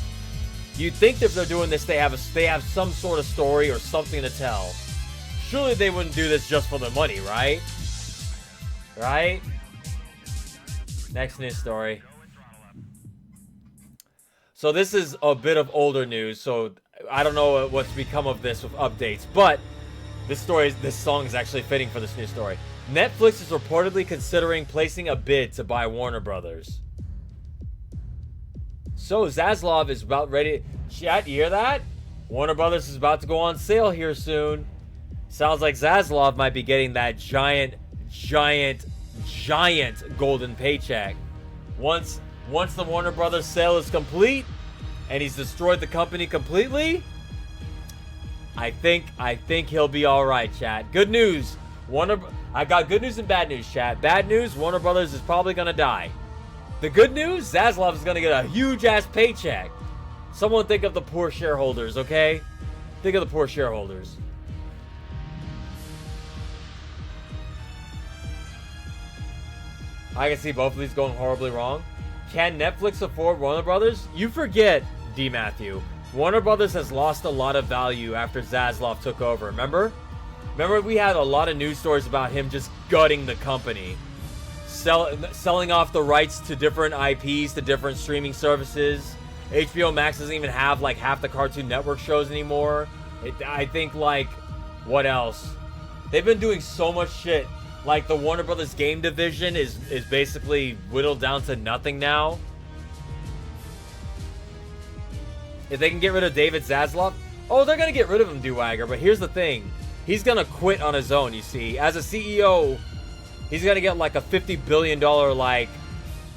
You'd think if they're doing this, they have some sort of story or something to tell. Surely they wouldn't do this just for the money, right? Right? Next news story. So this is a bit of older news, so I don't know what's become of this with updates, but this song is actually fitting for this news story. Netflix is reportedly considering placing a bid to buy Warner Brothers. So Zaslav is about ready. Chat, you hear that? Warner Brothers is about to go on sale here soon. Sounds like Zaslav might be getting that giant golden paycheck. Once the Warner Brothers sale is complete and he's destroyed the company completely, I think he'll be all right, chat. Good news. I got good news and bad news, chat. Bad news, Warner Brothers is probably gonna die. The good news, Zaslav is gonna get a huge ass paycheck. Someone think of the poor shareholders, okay? Think of the poor shareholders. I can see both of these going horribly wrong. Can Netflix afford Warner Brothers? You forget, D. Matthew. Warner Brothers has lost a lot of value after Zaslav took over, remember? Remember we had a lot of news stories about him just gutting the company. Selling off the rights to different IPs, to different streaming services. HBO Max doesn't even have like half the Cartoon Network shows anymore. I think like, what else? They've been doing so much shit. Like the Warner Brothers game division is basically whittled down to nothing now. If they can get rid of David Zaslav, they're gonna get rid of him, Dewagger. But here's the thing, he's gonna quit on his own. You see, as a CEO, he's gonna get like a $50 billion like,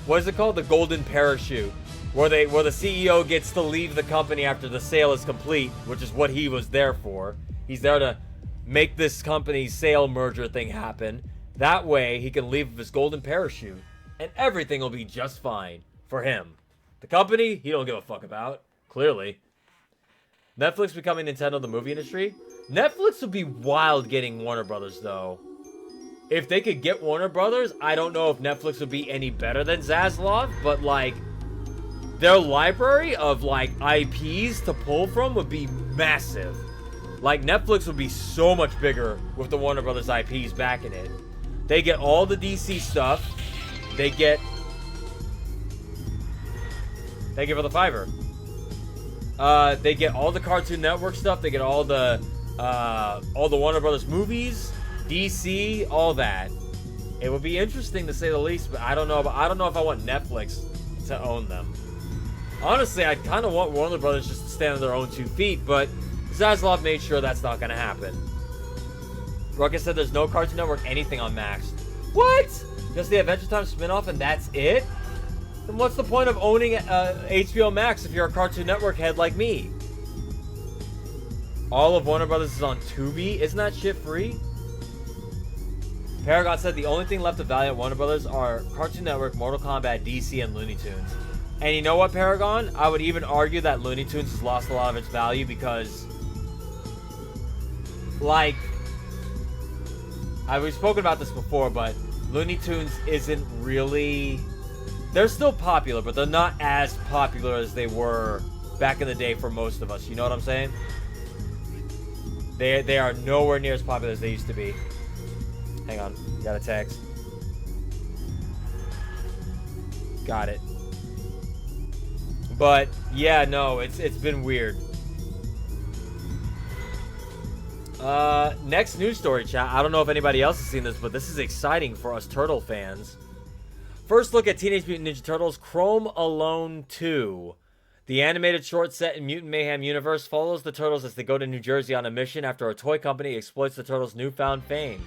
what is it called? The golden parachute, where the CEO gets to leave the company after the sale is complete, which is what he was there for. He's there to make this company's sale merger thing happen. That way, he can leave with his golden parachute, and everything will be just fine for him. The company, he don't give a fuck about, clearly. Netflix becoming Nintendo of the movie industry? Netflix would be wild getting Warner Brothers, though. if they could get Warner Brothers, I don't know if Netflix would be any better than Zaslav, but like their library of like IPs to pull from would be massive. Like Netflix would be so much bigger with the Warner Brothers IPs backing it. They get all the DC stuff. They get thank you for the fiver. They get all the Cartoon Network stuff. They get all the Warner Brothers movies, DC, all that. It would be interesting to say the least, but I don't know if I want Netflix to own them. Honestly, I kind of want Warner Brothers just to stand on their own 2 feet, but Zaslav made sure that's not going to happen. Ruckus said there's no Cartoon Network anything on Max. What? Just the Adventure Time spinoff and that's it? Then what's the point of owning HBO Max if you're a Cartoon Network head like me? All of Warner Brothers is on Tubi? Isn't that shit free? Paragon said the only thing left of value at Warner Brothers are Cartoon Network, Mortal Kombat, DC, and Looney Tunes. And you know what, Paragon? I would even argue that Looney Tunes has lost a lot of its value because, like, we've spoken about this before, but Looney Tunes isn't really... They're still popular, but they're not as popular as they were back in the day for most of us. You know what I'm saying? They are nowhere near as popular as they used to be. Hang on. Got a text. Got it. But, yeah, no, it's been weird. Next news story, chat. I don't know if anybody else has seen this, but this is exciting for us Turtle fans. First look at Teenage Mutant Ninja Turtles Chrome Alone 2. The animated short set in Mutant Mayhem universe follows the Turtles as they go to New Jersey on a mission after a toy company exploits the Turtles' newfound fame.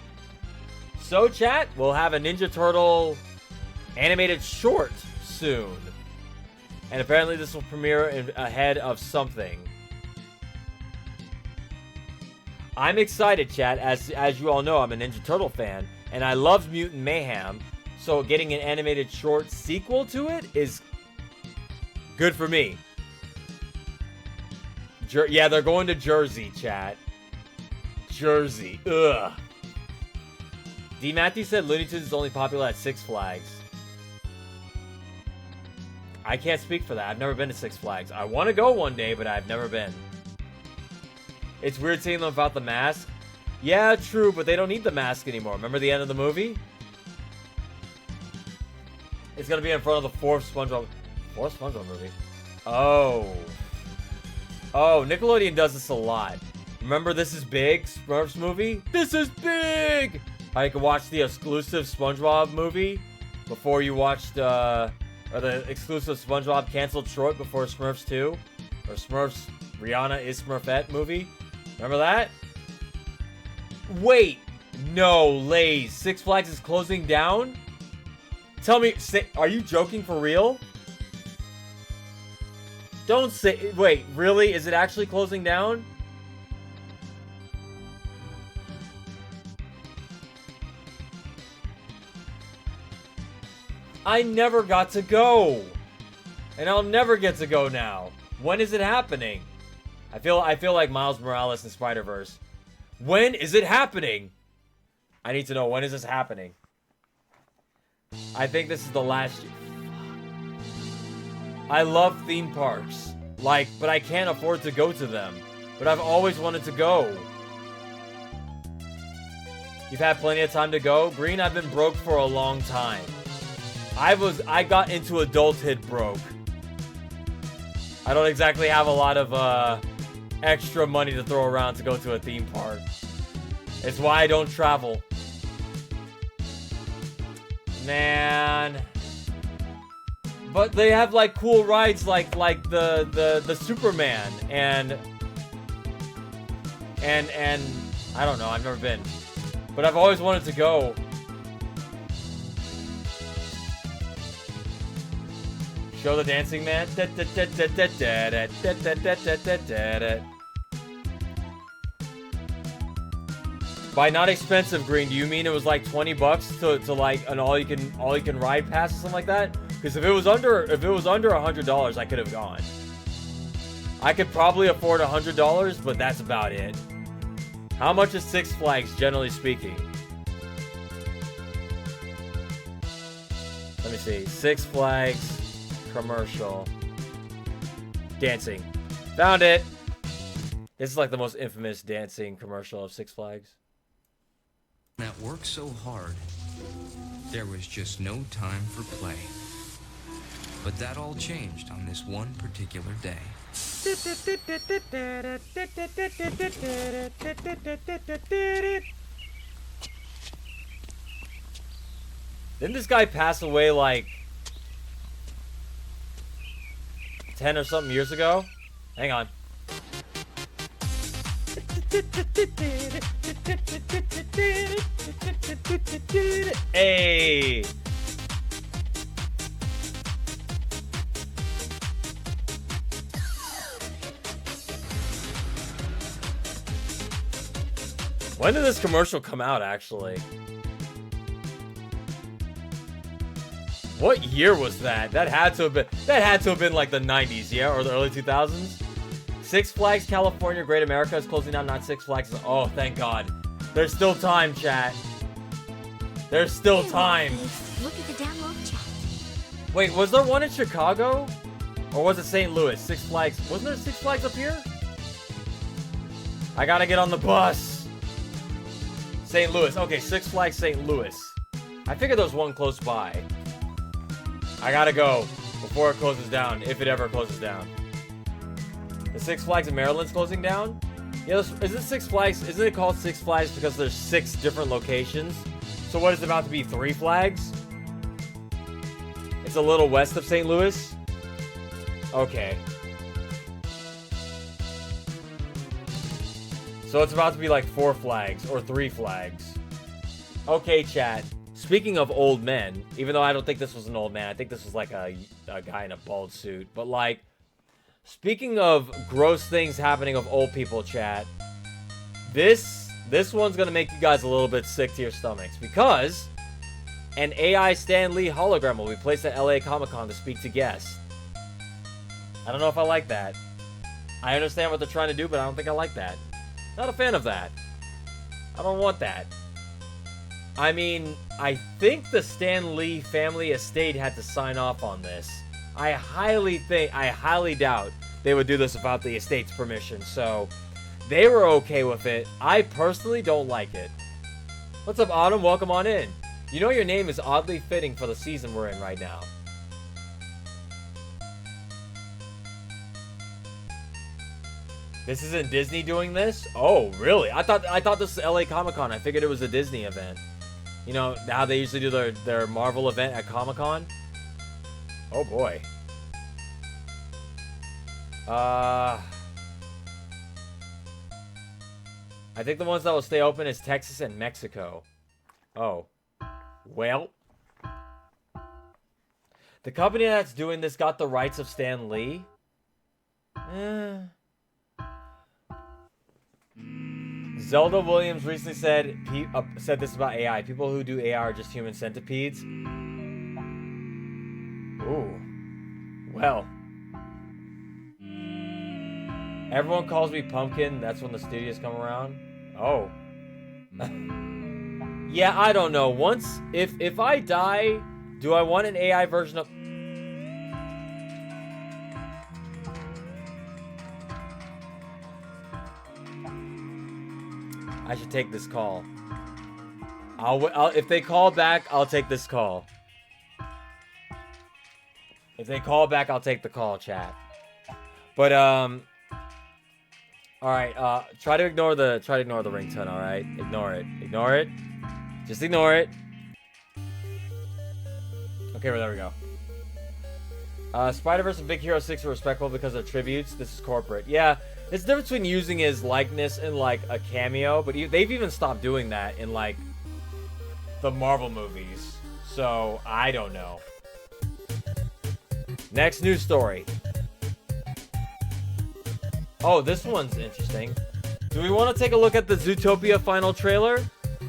So, chat, we'll have a Ninja Turtle animated short soon. And apparently this will premiere ahead of something. I'm excited, chat. As you all know, I'm a Ninja Turtle fan, and I love Mutant Mayhem. So getting an animated short sequel to it is good for me. Yeah, they're going to Jersey, chat. Jersey. Ugh. D. Matthew said Looney Tunes is only popular at Six Flags. I can't speak for that. I've never been to Six Flags. I want to go one day, but I've never been. It's weird seeing them without the mask. Yeah, true, but they don't need the mask anymore. Remember the end of the movie? It's gonna be in front of the fourth SpongeBob movie. Oh, Nickelodeon does this a lot. Remember This Is Big, Smurfs movie? This is big! How you can watch the exclusive SpongeBob movie before you watched, or the exclusive SpongeBob canceled short before Smurfs 2? Or Smurfs, Rihanna is Smurfette movie? Remember that? Wait, no, Lays. Six Flags is closing down? Tell me, are you joking for real? Don't say, wait, really? Is it actually closing down? I never got to go. And I'll never get to go now. When is it happening? I feel like Miles Morales in Spider-Verse. When is it happening? I need to know, when is this happening? I think this is the last year. I love theme parks. But I can't afford to go to them. But I've always wanted to go. You've had plenty of time to go? Green, I've been broke for a long time. I got into adulthood broke. I don't exactly have a lot of extra money to throw around to go to a theme park. It's why I don't travel. Man. But they have like cool rides like the Superman and I don't know, I've never been. But I've always wanted to go. Show the Dancing Man. By not expensive, Green, do you mean it was like $20 to like an all you can ride pass or something like that? Because if it was under $100, I could have gone. I could probably afford $100, but that's about it. How much is Six Flags, generally speaking? me see. Six Flags commercial. Dancing. Found it. This is like the most infamous dancing commercial of Six Flags. That worked so hard, there was just no time for play. But that all changed on this one particular day. Didn't this guy pass away like 10 or something years ago? Hang on. Hey! When did this commercial come out, actually? What year was that? That had to have been like the 90s, yeah? Or the early 2000s? Six Flags California Great America is closing down, not Six Flags. Oh, thank God. There's still time, chat. There's still time. Look at the download chat. Wait, was there one in Chicago? Or was it St. Louis? Six Flags. Wasn't there Six Flags up here? I gotta get on the bus. St. Louis. Okay, Six Flags St. Louis. I figured there was one close by. I gotta go before it closes down, if it ever closes down. The Six Flags in Maryland's closing down? Yeah, is it Six Flags? Isn't it called Six Flags because there's 6 different locations? So what is it about to be 3 flags? It's a little west of St. Louis? Okay. So it's about to be like 4 flags or 3 flags. Okay, chat. Speaking of old men, even though I don't think this was an old man, I think this was like a guy in a bald suit. But like, speaking of gross things happening of old people, chat, this one's gonna make you guys a little bit sick to your stomachs because an AI Stan Lee hologram will be placed at LA Comic-Con to speak to guests. I don't know if I like that. I understand what they're trying to do, but I don't think I like that. Not a fan of that. I don't want that. I mean, I think the Stan Lee family estate had to sign off on this. I highly doubt they would do this without the estate's permission, so they were okay with it. I personally don't like it. What's up, Autumn? Welcome on in. You know your name is oddly fitting for the season we're in right now. This isn't Disney doing this? Oh, really? I thought this was LA Comic-Con. I figured it was a Disney event. You know, how they usually do their Marvel event at Comic-Con? Oh, boy. I think the ones that will stay open is Texas and Mexico. Oh. Well. The company that's doing this got the rights of Stan Lee? Zelda Williams recently said this about AI. People who do AI are just human centipedes. Ooh. Well. Everyone calls me Pumpkin. That's when the studios come around. Oh. Yeah, I don't know. Once, if I die, do I want an AI version of... I should take this call. I'll if they call back, I'll take this call. If they call back, I'll take the call, chat. But all right, try to ignore the ringtone, all right? Ignore it. Just ignore it. Okay, well, there we go. Spider-Verse and Big Hero 6 are respectful because they're tributes. This is corporate. Yeah, it's the difference between using his likeness in, like, a cameo, but they've even stopped doing that in, like, the Marvel movies. So, I don't know. Next news story. Oh, this one's interesting. Do we want to take a look at the Zootopia final trailer?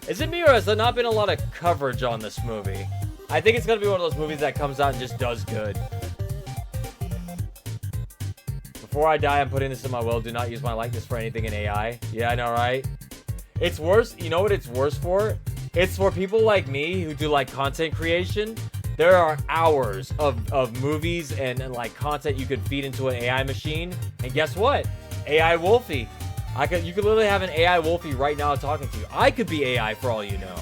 Is it me or has there not been a lot of coverage on this movie? I think it's going to be one of those movies that comes out and just does good. Before I die, I'm putting this in my will. Do not use my likeness for anything in AI. Yeah, I know, right? It's worse. You know what it's worse for? It's for people like me who do, like, content creation. There are hours of movies and like content you could feed into an AI machine. And guess what? AI Wolfie. You could literally have an AI Wolfie right now talking to you. I could be AI for all you know.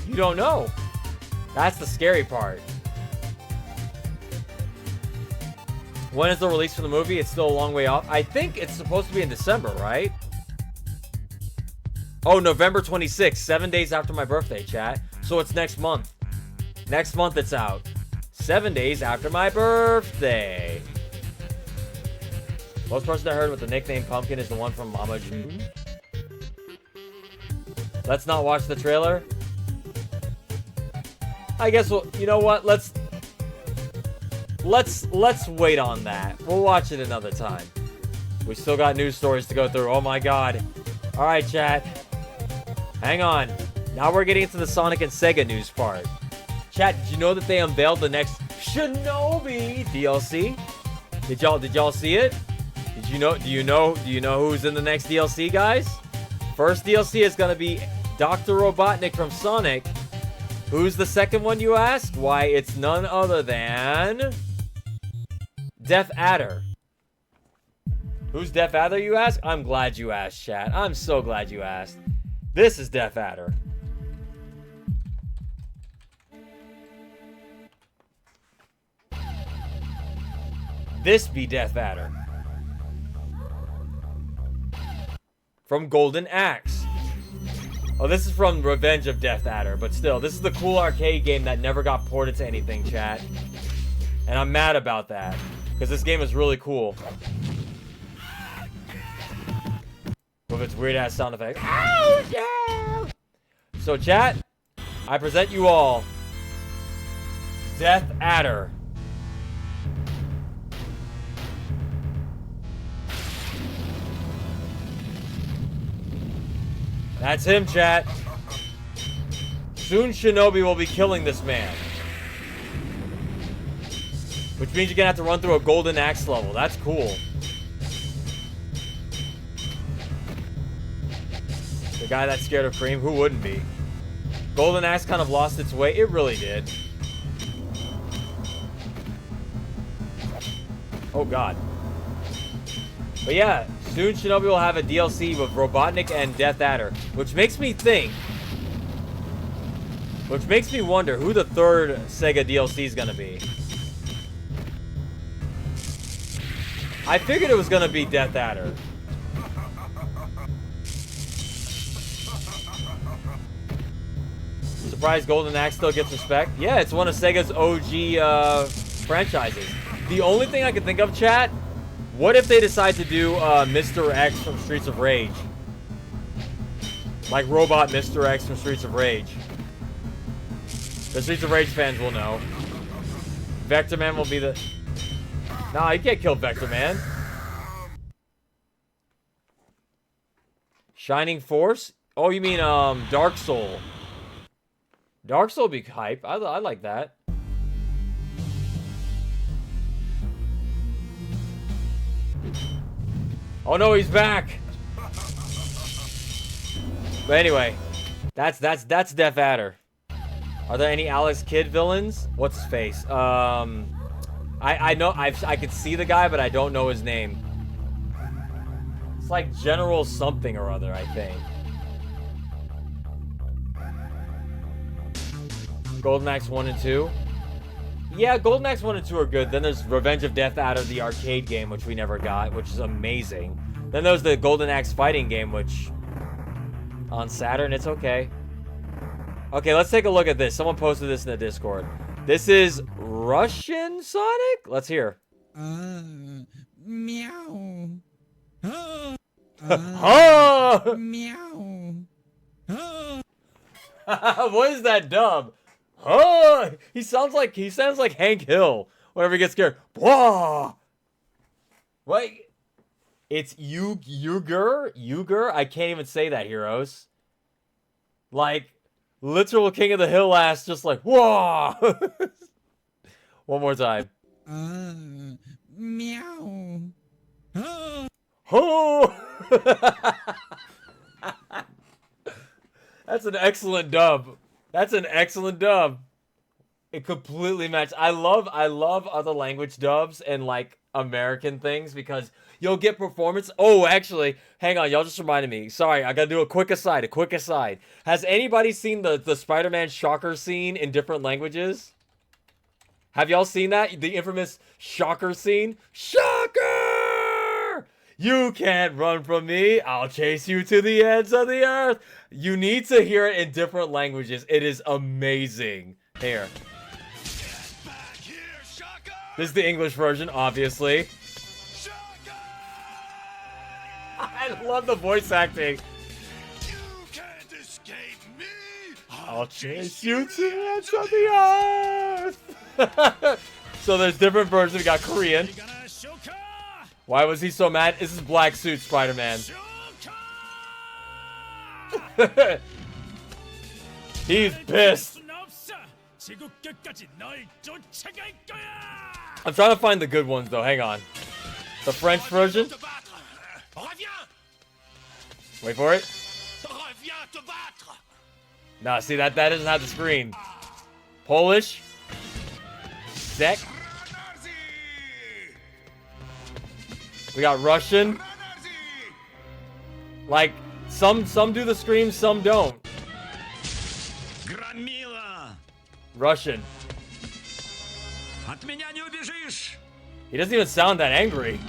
You don't know. That's the scary part. When is the release for the movie? It's still a long way off. I think it's supposed to be in December, right? Oh, November 26th, 7 days after my birthday, chat. So it's next month. Next month it's out. 7 days after my birthday. Most person I heard with the nickname Pumpkin is the one from Mama June. Let's not watch the trailer. I guess we'll, you know what? Let's wait on that. We'll watch it another time. We still got news stories to go through. Oh my god. All right, chat. Hang on. Now we're getting into the Sonic and Sega news part. Chat, did you know that they unveiled the next Shinobi DLC? Did y'all see it? Do you know who's in the next DLC, guys? First DLC is gonna be Dr. Robotnik from Sonic. Who's the second one, you ask? Why, it's none other than Death Adder. Who's Death Adder, you ask? I'm glad you asked, chat. I'm so glad you asked. This is Death Adder. This be Death Adder. From Golden Axe. Oh, this is from Revenge of Death Adder, but still, this is the cool arcade game that never got ported to anything, chat. And I'm mad about that, because this game is really cool. With its weird-ass sound effects. Oh, yeah! So, chat, I present you all Death Adder. That's him, chat. Soon Shinobi will be killing this man. Which means you're gonna have to run through a Golden Axe level. That's cool. The guy that's scared of cream, who wouldn't be? Golden Axe kind of lost its way. It really did. Oh, God. But yeah, soon Shinobi will have a DLC with Robotnik and Death Adder, which makes me think, which makes me wonder who the third Sega DLC is gonna be. I figured it was gonna be Death Adder. Surprised Golden Axe still gets respect? Yeah, it's one of Sega's OG franchises. The only thing I can think of, chat, what if they decide to do Mr. X from Streets of Rage? Like Robot Mr. X from Streets of Rage. The Streets of Rage fans will know. Vector Man will be the... Nah, you can't kill Vector Man. Shining Force? Oh, you mean Dark Soul. Dark Soul be hype. I like that. Oh no, he's back. But anyway, that's Death Adder. Are there any Alex Kidd villains? What's his face? I know I could see the guy, but I don't know his name. It's like General something or other, I think. Golden Axe 1 and 2. Yeah, Golden Axe 1 and 2 are good. Then there's Revenge of Death Adder, the arcade game, which we never got, which is amazing. Then there's the Golden Axe fighting game, which on Saturn, it's okay. Okay, let's take a look at this. Someone posted this in the Discord. This is Russian Sonic? Let's hear. Meow. Meow. What is that dub? He sounds like Hank Hill whenever he gets scared. Whoa! What? It's Yuger? I can't even say that, heroes. Like, literal King of the Hill ass, just like, whoa! One more time. Meow. That's an excellent dub. That's an excellent dub. It completely matched. I love other language dubs and like American things because you'll get performance. Oh, actually, hang on, y'all just reminded me. Sorry, I gotta do a quick aside. Has anybody seen the Spider-Man Shocker scene in different languages? Have y'all seen that? The infamous Shocker scene? Shocker! You can't run from me. I'll chase you to the ends of the earth. You need to hear it in different languages. It is amazing. Here. This is the English version, obviously. I love the voice acting. You can't escape me. I'll chase you to the ends of the earth. So there's different versions. We got Korean. Why was he so mad? This is Black Suit Spider-Man. He's pissed. I'm trying to find the good ones though. Hang on. The French version. Wait for it. Nah, see that doesn't have the screen. Polish. Czech. We got Russian. Like some do the screams, some don't. Russian. He doesn't even sound that angry.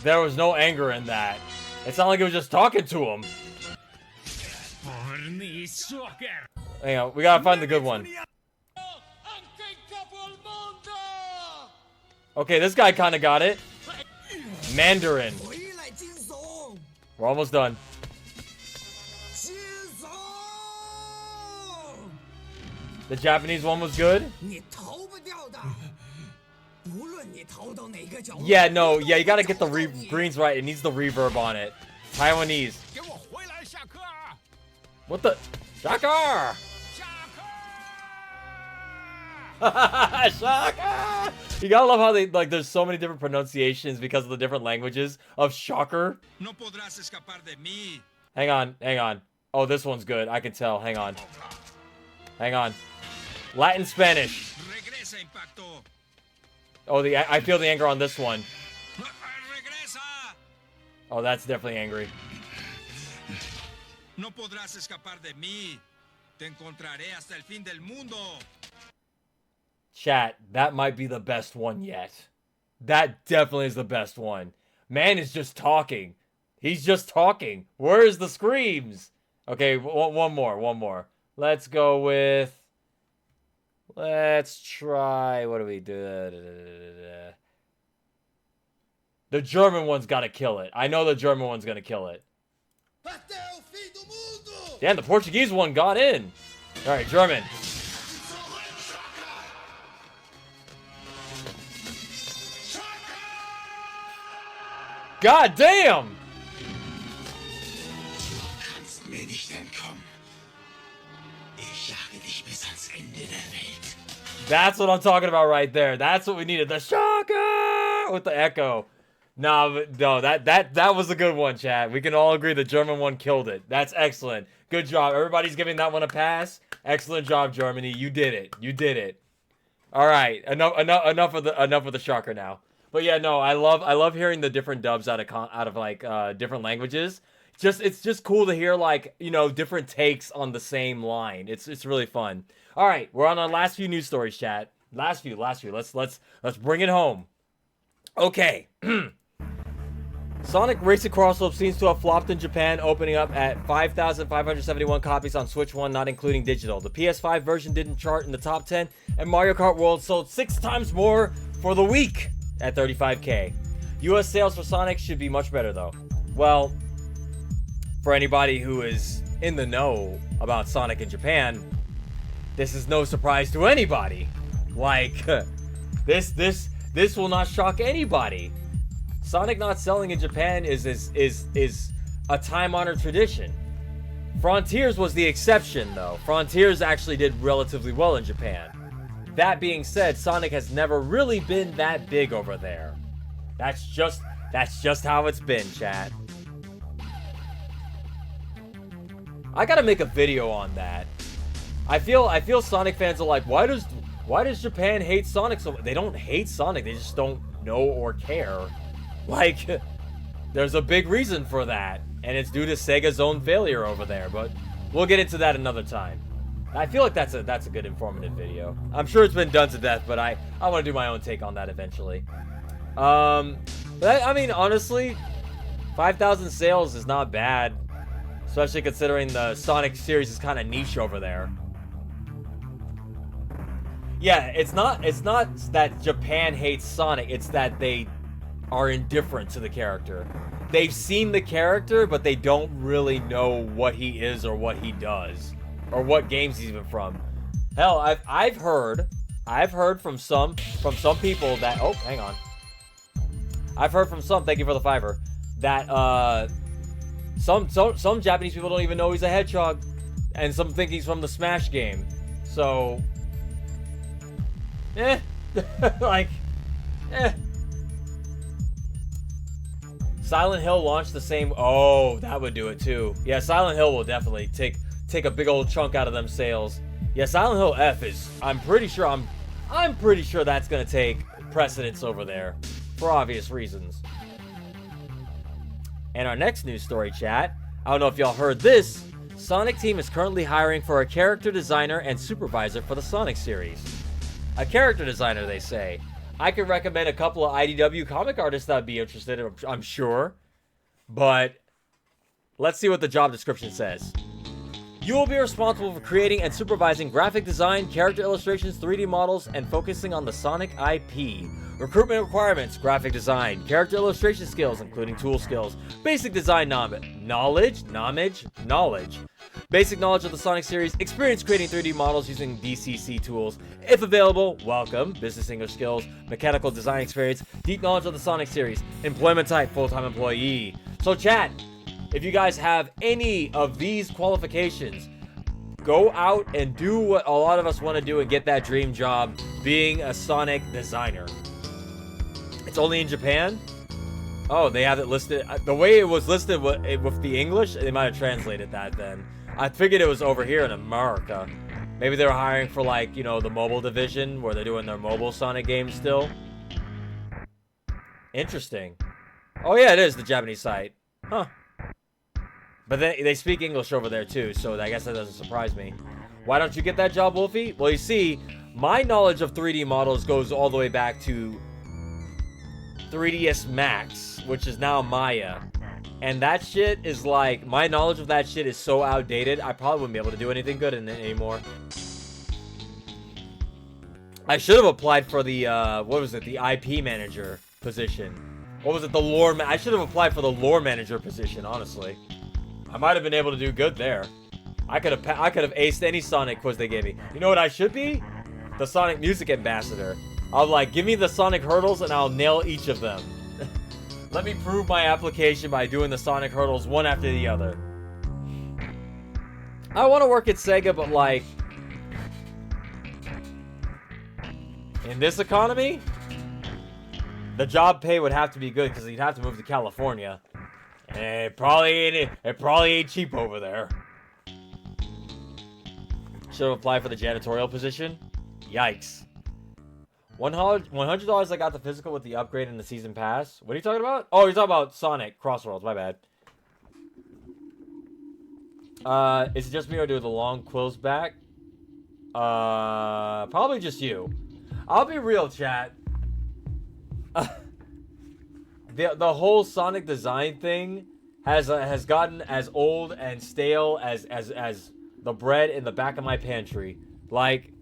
There was no anger in that. It sounded like he was just talking to him. Hang on, we gotta find the good one. Okay, this guy kind of got it. Mandarin. We're almost done. The Japanese one was good? Yeah, no, yeah, you gotta get the greens right. It needs the reverb on it. Taiwanese. What the? Shaka! Shaka! You gotta love how they, like, there's so many different pronunciations because of the different languages of shocker. Hang on. Oh, this one's good. I can tell. Hang on. Latin Spanish. Oh, I feel the anger on this one. Oh, that's definitely angry. Chat, that might be the best one yet. That definitely is the best one. Man is just talking. He's just talking. Where's the screams? Okay, one more. Let's go with... Let's try... What do we do? The German one's gotta kill it. I know the German one's gonna kill it. Damn, the Portuguese one got in. Alright, German. God damn! That's what I'm talking about right there. That's what we needed. The shocker with the echo. No, that was a good one, chat. We can all agree the German one killed it. That's excellent. Good job. Everybody's giving that one a pass. Excellent job, Germany. You did it. All right. Enough of the shocker now. But yeah, no, I love hearing the different dubs out of like different languages. It's just cool to hear, like, you know, different takes on the same line. It's really fun. All right, we're on our last few news stories, chat. Last few. Let's bring it home. Okay. Sonic Racing Crossroads seems to have flopped in Japan, opening up at 5,571 copies on Switch 1, not including digital. The PS5 version didn't chart in the top 10, and Mario Kart World sold 6 times more for the week at 35K. US sales for Sonic should be much better, though. Well, for anybody who is in the know about Sonic in Japan, this is no surprise to anybody. Like, this will not shock anybody. Sonic not selling in Japan is a time-honored tradition. Frontiers was the exception, though. Frontiers actually did relatively well in Japan. That being said, Sonic has never really been that big over there. That's just how it's been, chat. I gotta make a video on that. I feel Sonic fans are like, why does Japan hate Sonic so much? They don't hate Sonic, they just don't know or care. Like, there's a big reason for that, and it's due to Sega's own failure over there, but we'll get into that another time. I feel like that's a good informative video. I'm sure it's been done to death, but I want to do my own take on that eventually. But I mean, honestly, 5,000 sales is not bad, especially considering the Sonic series is kind of niche over there. Yeah, it's not that Japan hates Sonic, it's that they are indifferent to the character. They've seen the character, but they don't really know what he is or what he does, or what games he's even from. Hell, I've heard from some people that, oh, hang on. I've heard from some, thank you for the $5, that some Japanese people don't even know he's a hedgehog, and some think he's from the Smash game. So, like, Silent Hill launched the same. Oh, that would do it too. Yeah, Silent Hill will definitely take a big old chunk out of them sales. Yeah, Silent Hill F is. I'm pretty sure that's gonna take precedence over there, for obvious reasons. And our next news story, chat. I don't know if y'all heard this. Sonic Team is currently hiring for a character designer and supervisor for the Sonic series. A character designer, they say. I could recommend a couple of IDW comic artists that would be interested, I'm sure. But let's see what the job description says. You will be responsible for creating and supervising graphic design, character illustrations, 3D models, and focusing on the Sonic IP. Recruitment requirements: graphic design, character illustration skills, including tool skills, basic design knowledge, basic knowledge of the Sonic series, experience creating 3D models using DCC tools. If available, welcome, business English skills, mechanical design experience, deep knowledge of the Sonic series, employment type, full-time employee. So chat, if you guys have any of these qualifications, go out and do what a lot of us want to do and get that dream job, being a Sonic designer. It's only in Japan? Oh, they have it listed. The way it was listed with the English, they might have translated that then. I figured it was over here in America. Maybe they were hiring for, like, you know, the mobile division where they're doing their mobile Sonic games still. Interesting. Oh yeah, it is the Japanese site. Huh. But they speak English over there too, so I guess that doesn't surprise me. Why don't you get that job, Wolfie? Well, you see, my knowledge of 3D models goes all the way back to 3ds Max, which is now Maya. And that shit is like, my knowledge of that shit is so outdated, I probably wouldn't be able to do anything good in it anymore. I should have applied for the, what was it, the IP manager position. What was it, the lore I should have applied for the lore manager position, honestly. I might have been able to do good there. I could have aced any Sonic quiz they gave me. You know what I should be? The Sonic Music Ambassador. I'll like, give me the Sonic hurdles and I'll nail each of them. Let me prove my application by doing the Sonic hurdles one after the other. I want to work at Sega, but like, in this economy, the job pay would have to be good because you'd have to move to California. And it probably ain't cheap over there. Should have applied for the janitorial position. Yikes. $100 I got the physical with the upgrade in the season pass. What are you talking about? Oh, you're talking about Sonic Crossworlds. My bad. Is it just me or do the long quills back? Probably just you. I'll be real, chat. The whole Sonic design thing has gotten as old and stale as the bread in the back of my pantry. Like,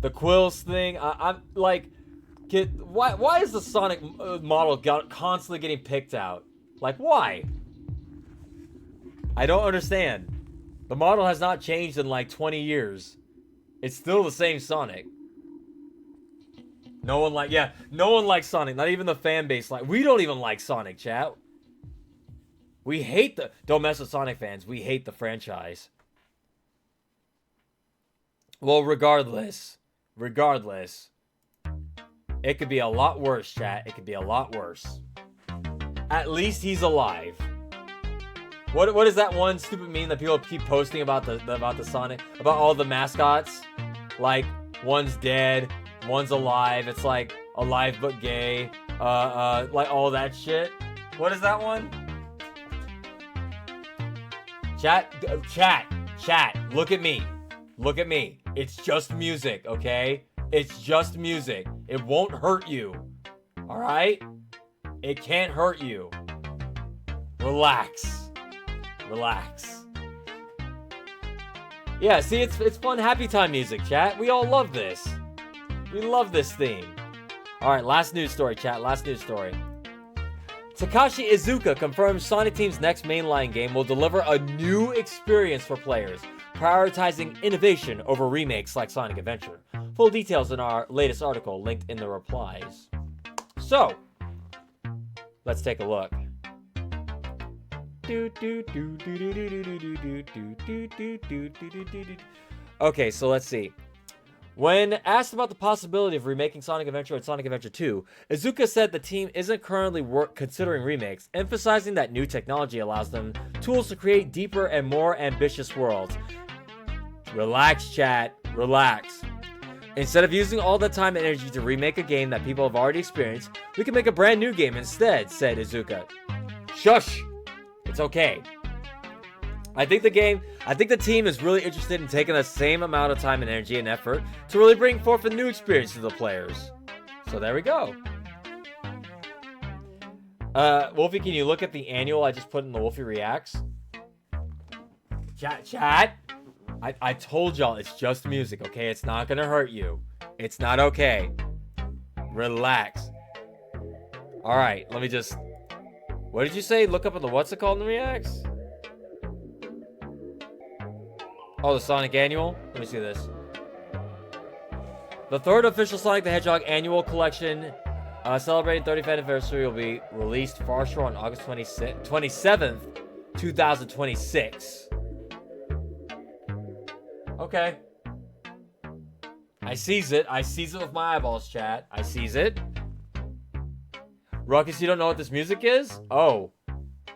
the quills thing, I'm like, why is the Sonic model constantly getting picked out? Like, why? I don't understand. The model has not changed in like 20 years. It's still the same Sonic. No one likes Sonic. Not even the fan base. Like, we don't even like Sonic, chat. We hate don't mess with Sonic fans. We hate the franchise. Well, regardless, it could be a lot worse, chat. It could be a lot worse. At least he's alive. What is that one stupid meme that people keep posting about the Sonic, about all the mascots? Like, one's dead, one's alive. It's like alive but gay. Like all that shit. What is that one? Chat. Look at me. Look at me. It's just music, okay? It's just music. It won't hurt you. All right? It can't hurt you. Relax. Relax. Yeah, see, it's fun happy time music, chat. We all love this. We love this theme. All right, last news story, chat. Last news story. Takashi Iizuka confirms Sonic Team's next mainline game will deliver a new experience for players, prioritizing innovation over remakes like Sonic Adventure. Full details in our latest article linked in the replies. So, let's take a look. Okay, so let's see. When asked about the possibility of remaking Sonic Adventure and Sonic Adventure 2, Iizuka said the team isn't currently considering remakes, emphasizing that new technology allows them tools to create deeper and more ambitious worlds. Relax, chat. Relax. Instead of using all the time and energy to remake a game that people have already experienced, we can make a brand new game instead, said Iizuka. Shush! It's okay. I think the team is really interested in taking the same amount of time and energy and effort to really bring forth a new experience to the players. So there we go. Wolfie, can you look at the annual I just put in the Wolfie Reacts? Chat. I told y'all it's just music, okay? It's not gonna hurt you. It's not okay. Relax. Alright, let me just... What did you say? Look up at the what's it called in the Reacts? Oh, the Sonic Annual? Let me see this. The third official Sonic the Hedgehog Annual Collection celebrating 35th anniversary will be released far short on August 27th, 2026. Okay. I sees it. I sees it with my eyeballs, chat. I sees it. Ruckus, you don't know what this music is? Oh.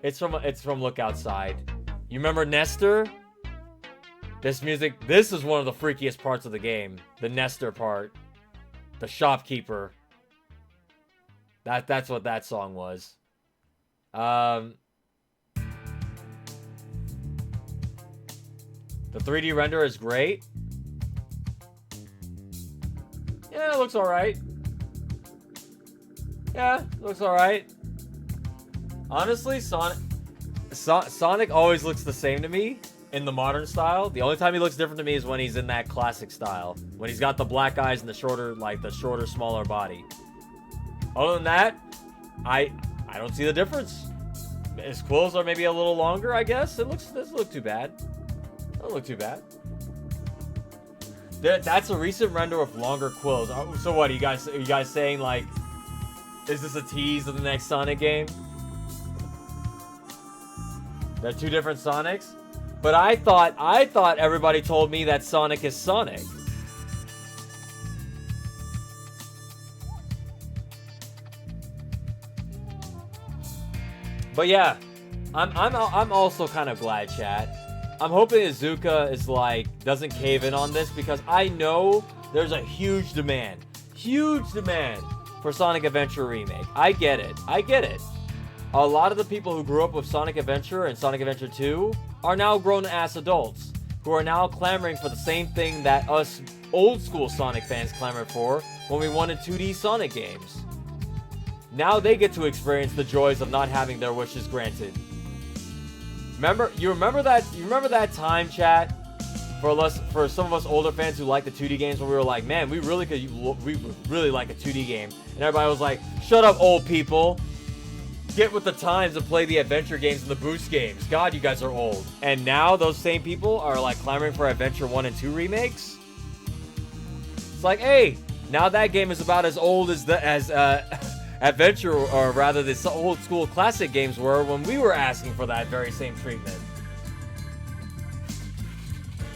It's from Look Outside. You remember Nestor? This music, this is one of the freakiest parts of the game. The Nestor part. The shopkeeper. That's what that song was. The 3D render is great. Yeah, it looks alright. Yeah, it looks alright. Honestly, Sonic always looks the same to me. In the modern style, the only time he looks different to me is when he's in that classic style. When he's got the black eyes and the shorter, smaller body. Other than that, I don't see the difference. His quills are maybe a little longer, I guess. It doesn't look too bad. Doesn't look too bad. That's a recent render with longer quills. So what, are you guys saying, like, is this a tease of the next Sonic game? They're two different Sonics? But I thought everybody told me that Sonic is Sonic. But yeah, I'm also kind of glad, chat. I'm hoping Iizuka is doesn't cave in on this because I know there's a huge demand for Sonic Adventure remake. I get it. A lot of the people who grew up with Sonic Adventure and Sonic Adventure 2 are now grown-ass adults who are now clamoring for the same thing that us old-school Sonic fans clamored for when we wanted 2D Sonic games. Now they get to experience the joys of not having their wishes granted. You remember that time, chat? For some of us older fans who like the 2D games, when we were like, man, we really like a 2D game, and everybody was like, shut up, old people. Get with the times and play the adventure games and the boost games. God, you guys are old. And now those same people are clamoring for Adventure 1 and 2 remakes. It's like, hey, now that game is about as old as Adventure, or rather the old school classic games were when we were asking for that very same treatment.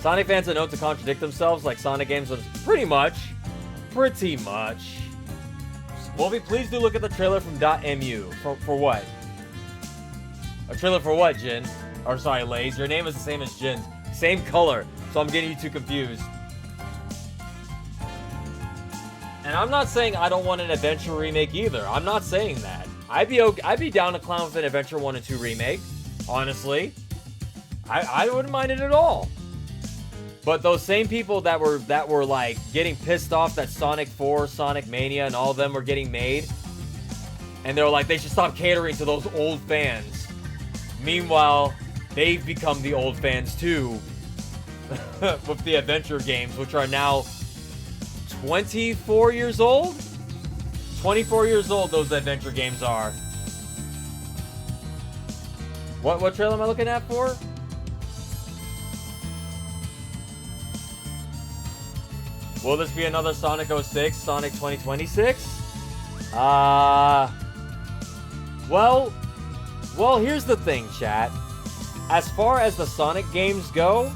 Sonic fans are known to contradict themselves like Sonic games was pretty much. Wolfie, please do look at the trailer from .mu. For what? A trailer for what, Jin? Or sorry, Lays. Your name is the same as Jin's. Same color. So I'm getting you two confused. And I'm not saying I don't want an Adventure remake either. I'm not saying that. I'd be down to clown with an Adventure 1 and 2 remake. Honestly. I wouldn't mind it at all. But those same people that were like getting pissed off that Sonic 4, Sonic Mania, and all of them were getting made. And they were like, they should stop catering to those old fans. Meanwhile, they've become the old fans too. With the adventure games, which are now 24 years old? 24 years old those adventure games are. What trailer am I looking at for? Will this be another Sonic 06, Sonic 2026? Well, here's the thing, chat. As far as the Sonic games go,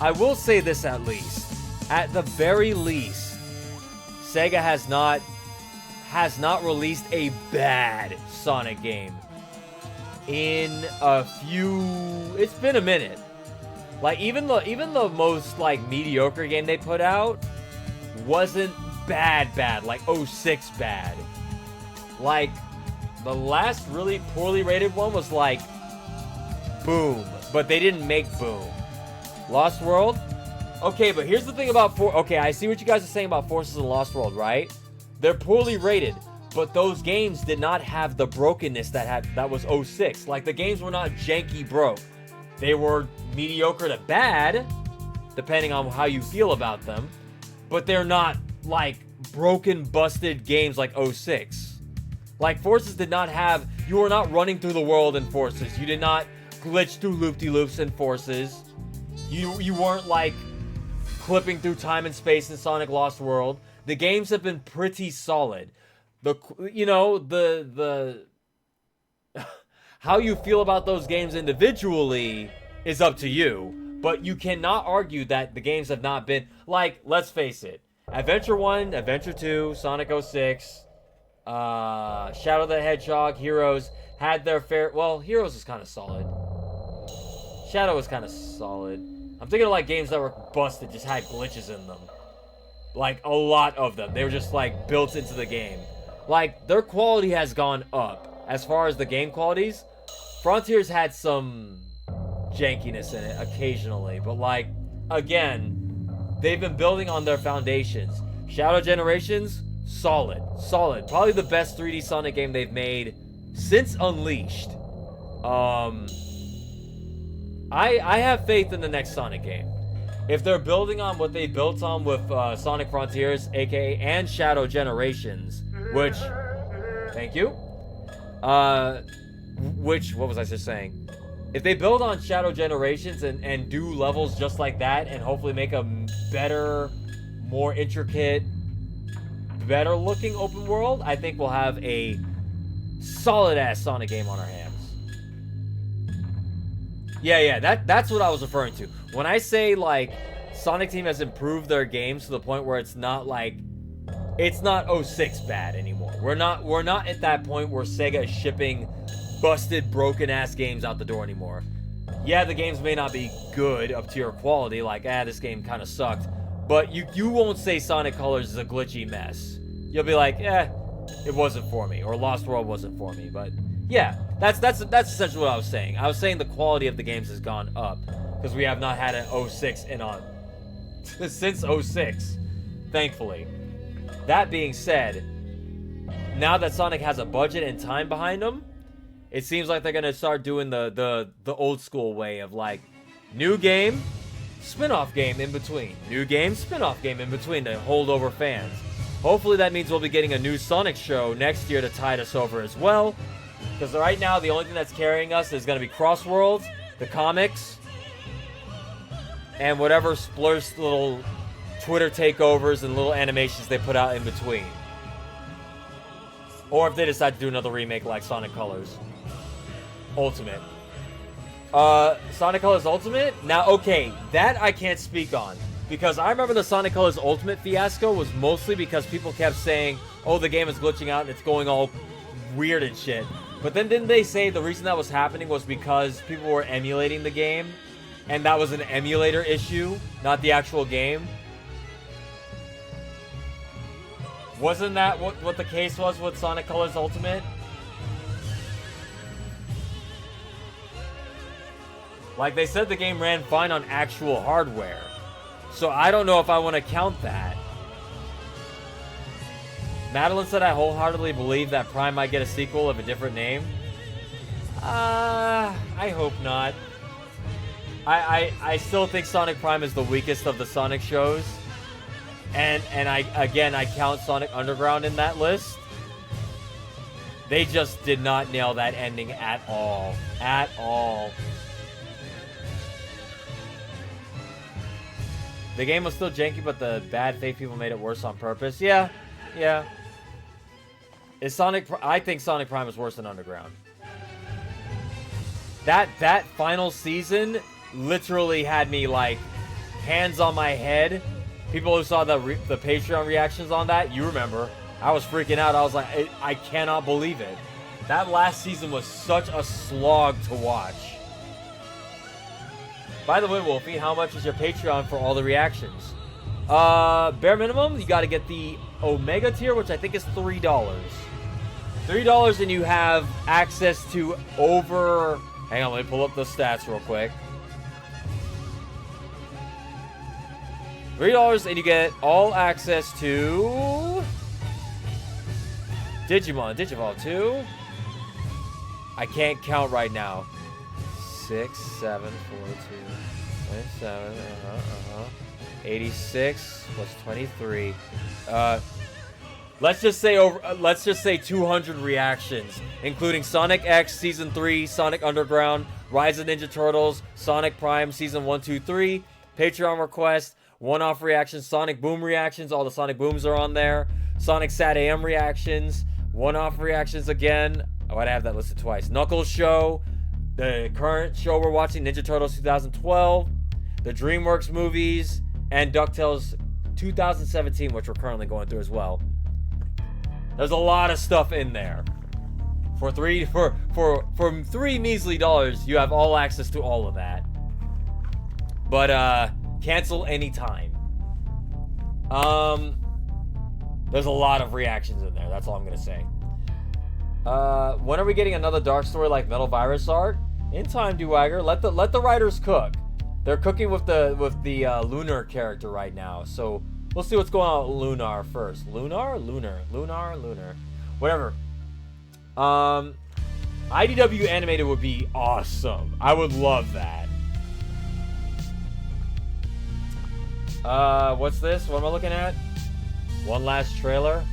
I will say this at least. At the very least, Sega has not released a bad Sonic game in a few... It's been a minute. Like, even the most, like, mediocre game they put out wasn't bad, like 06 bad. Like, the last really poorly rated one was, like, Boom. But they didn't make Boom. Lost World? Okay, but here's the thing about... Okay, I see what you guys are saying about Forces and Lost World, right? They're poorly rated, but those games did not have the brokenness that was 06. Like, the games were not janky broke. They were mediocre to bad, depending on how you feel about them. But they're not, like, broken, busted games like 06. Like, Forces did not have... You were not running through the world in Forces. You did not glitch through loop-de-loops in Forces. You weren't, like, clipping through time and space in Sonic Lost World. The games have been pretty solid. How you feel about those games individually is up to you. But you cannot argue that the games have not been... Like, let's face it. Adventure 1, Adventure 2, Sonic 06, Shadow the Hedgehog, Heroes had their fair... Well, Heroes is kind of solid. Shadow was kind of solid. I'm thinking of, like, games that were busted, just had glitches in them. Like, a lot of them. They were just, like, built into the game. Like, their quality has gone up. As far as the game qualities, Frontiers had some jankiness in it occasionally. But, like, again, they've been building on their foundations. Shadow Generations, solid. Solid. Probably the best 3D Sonic game they've made since Unleashed. I have faith in the next Sonic game. If they're building on what they built on with Sonic Frontiers, aka and Shadow Generations, which, thank you. What was I just saying? If they build on Shadow Generations and do levels just like that, and hopefully make a better, more intricate, better looking open world, I think we'll have a solid ass Sonic game on our hands. Yeah, that's what I was referring to. When I say, like, Sonic Team has improved their games to the point where it's not, like, it's not 06 bad anymore. We're not at that point where Sega is shipping busted, broken-ass games out the door anymore. Yeah, the games may not be good up to your quality, like, this game kind of sucked, but you won't say Sonic Colors is a glitchy mess. You'll be like, it wasn't for me, or Lost World wasn't for me, but... Yeah, that's essentially what I was saying. I was saying the quality of the games has gone up because we have not had an 06 since 06, thankfully. That being said, now that Sonic has a budget and time behind them, it seems like they're gonna start doing the old school way of, like, new game, spin-off game in between, new game, spin-off game in between to hold over fans. Hopefully that means we'll be getting a new Sonic show next year to tide us over as well. Because right now, the only thing that's carrying us is going to be Crossworlds, the comics, and whatever splurged little Twitter takeovers and little animations they put out in between. Or if they decide to do another remake like Sonic Colors Ultimate. Sonic Colors Ultimate? Now, okay, that I can't speak on. Because I remember the Sonic Colors Ultimate fiasco was mostly because people kept saying, oh, the game is glitching out and it's going all weird and shit. But then didn't they say the reason that was happening was because people were emulating the game? And that was an emulator issue, not the actual game? Wasn't that what the case was with Sonic Colors Ultimate? Like, they said the game ran fine on actual hardware. So I don't know if I want to count that. Madeline said, I wholeheartedly believe that Prime might get a sequel of a different name. I hope not. I still think Sonic Prime is the weakest of the Sonic shows. And I count Sonic Underground in that list. They just did not nail that ending at all. At all. The game was still janky, but the bad faith people made it worse on purpose. Yeah. I think Sonic Prime is worse than Underground. That final season literally had me like hands on my head. People who saw the Patreon reactions on that, you remember. I was freaking out. I was like, I cannot believe it. That last season was such a slog to watch. By the way, Wolfie, how much is your Patreon for all the reactions? Bare minimum, you got to get the Omega tier, which I think is $3. $3 and you have access to over... Hang on, let me pull up the stats real quick. $3 and you get all access to... Digimon, Digivolve 2. I can't count right now. 6, 7, 4, 2, 27, 86 plus 23. Let's just say 200 reactions, including Sonic X Season 3, Sonic Underground, Rise of Ninja Turtles, Sonic Prime Season 1, 2, 3, Patreon request, one-off reactions, Sonic Boom reactions, all the Sonic Booms are on there, Sonic Sat AM reactions, one-off reactions again. Oh, I'd have that listed twice. Knuckles Show, the current show we're watching, Ninja Turtles 2012, the DreamWorks movies, and DuckTales 2017, which we're currently going through as well. There's a lot of stuff in there. For three measly dollars, you have all access to all of that. But cancel anytime. There's a lot of reactions in there. That's all I'm gonna say. When are we getting another dark story like Metal Virus art? In time, Dewagger. Let the writers cook. They're cooking with the Lunar character right now. So we'll see what's going on with Lunar first. Lunar. Whatever. IDW animated would be awesome. I would love that. What's this? What am I looking at? One last trailer.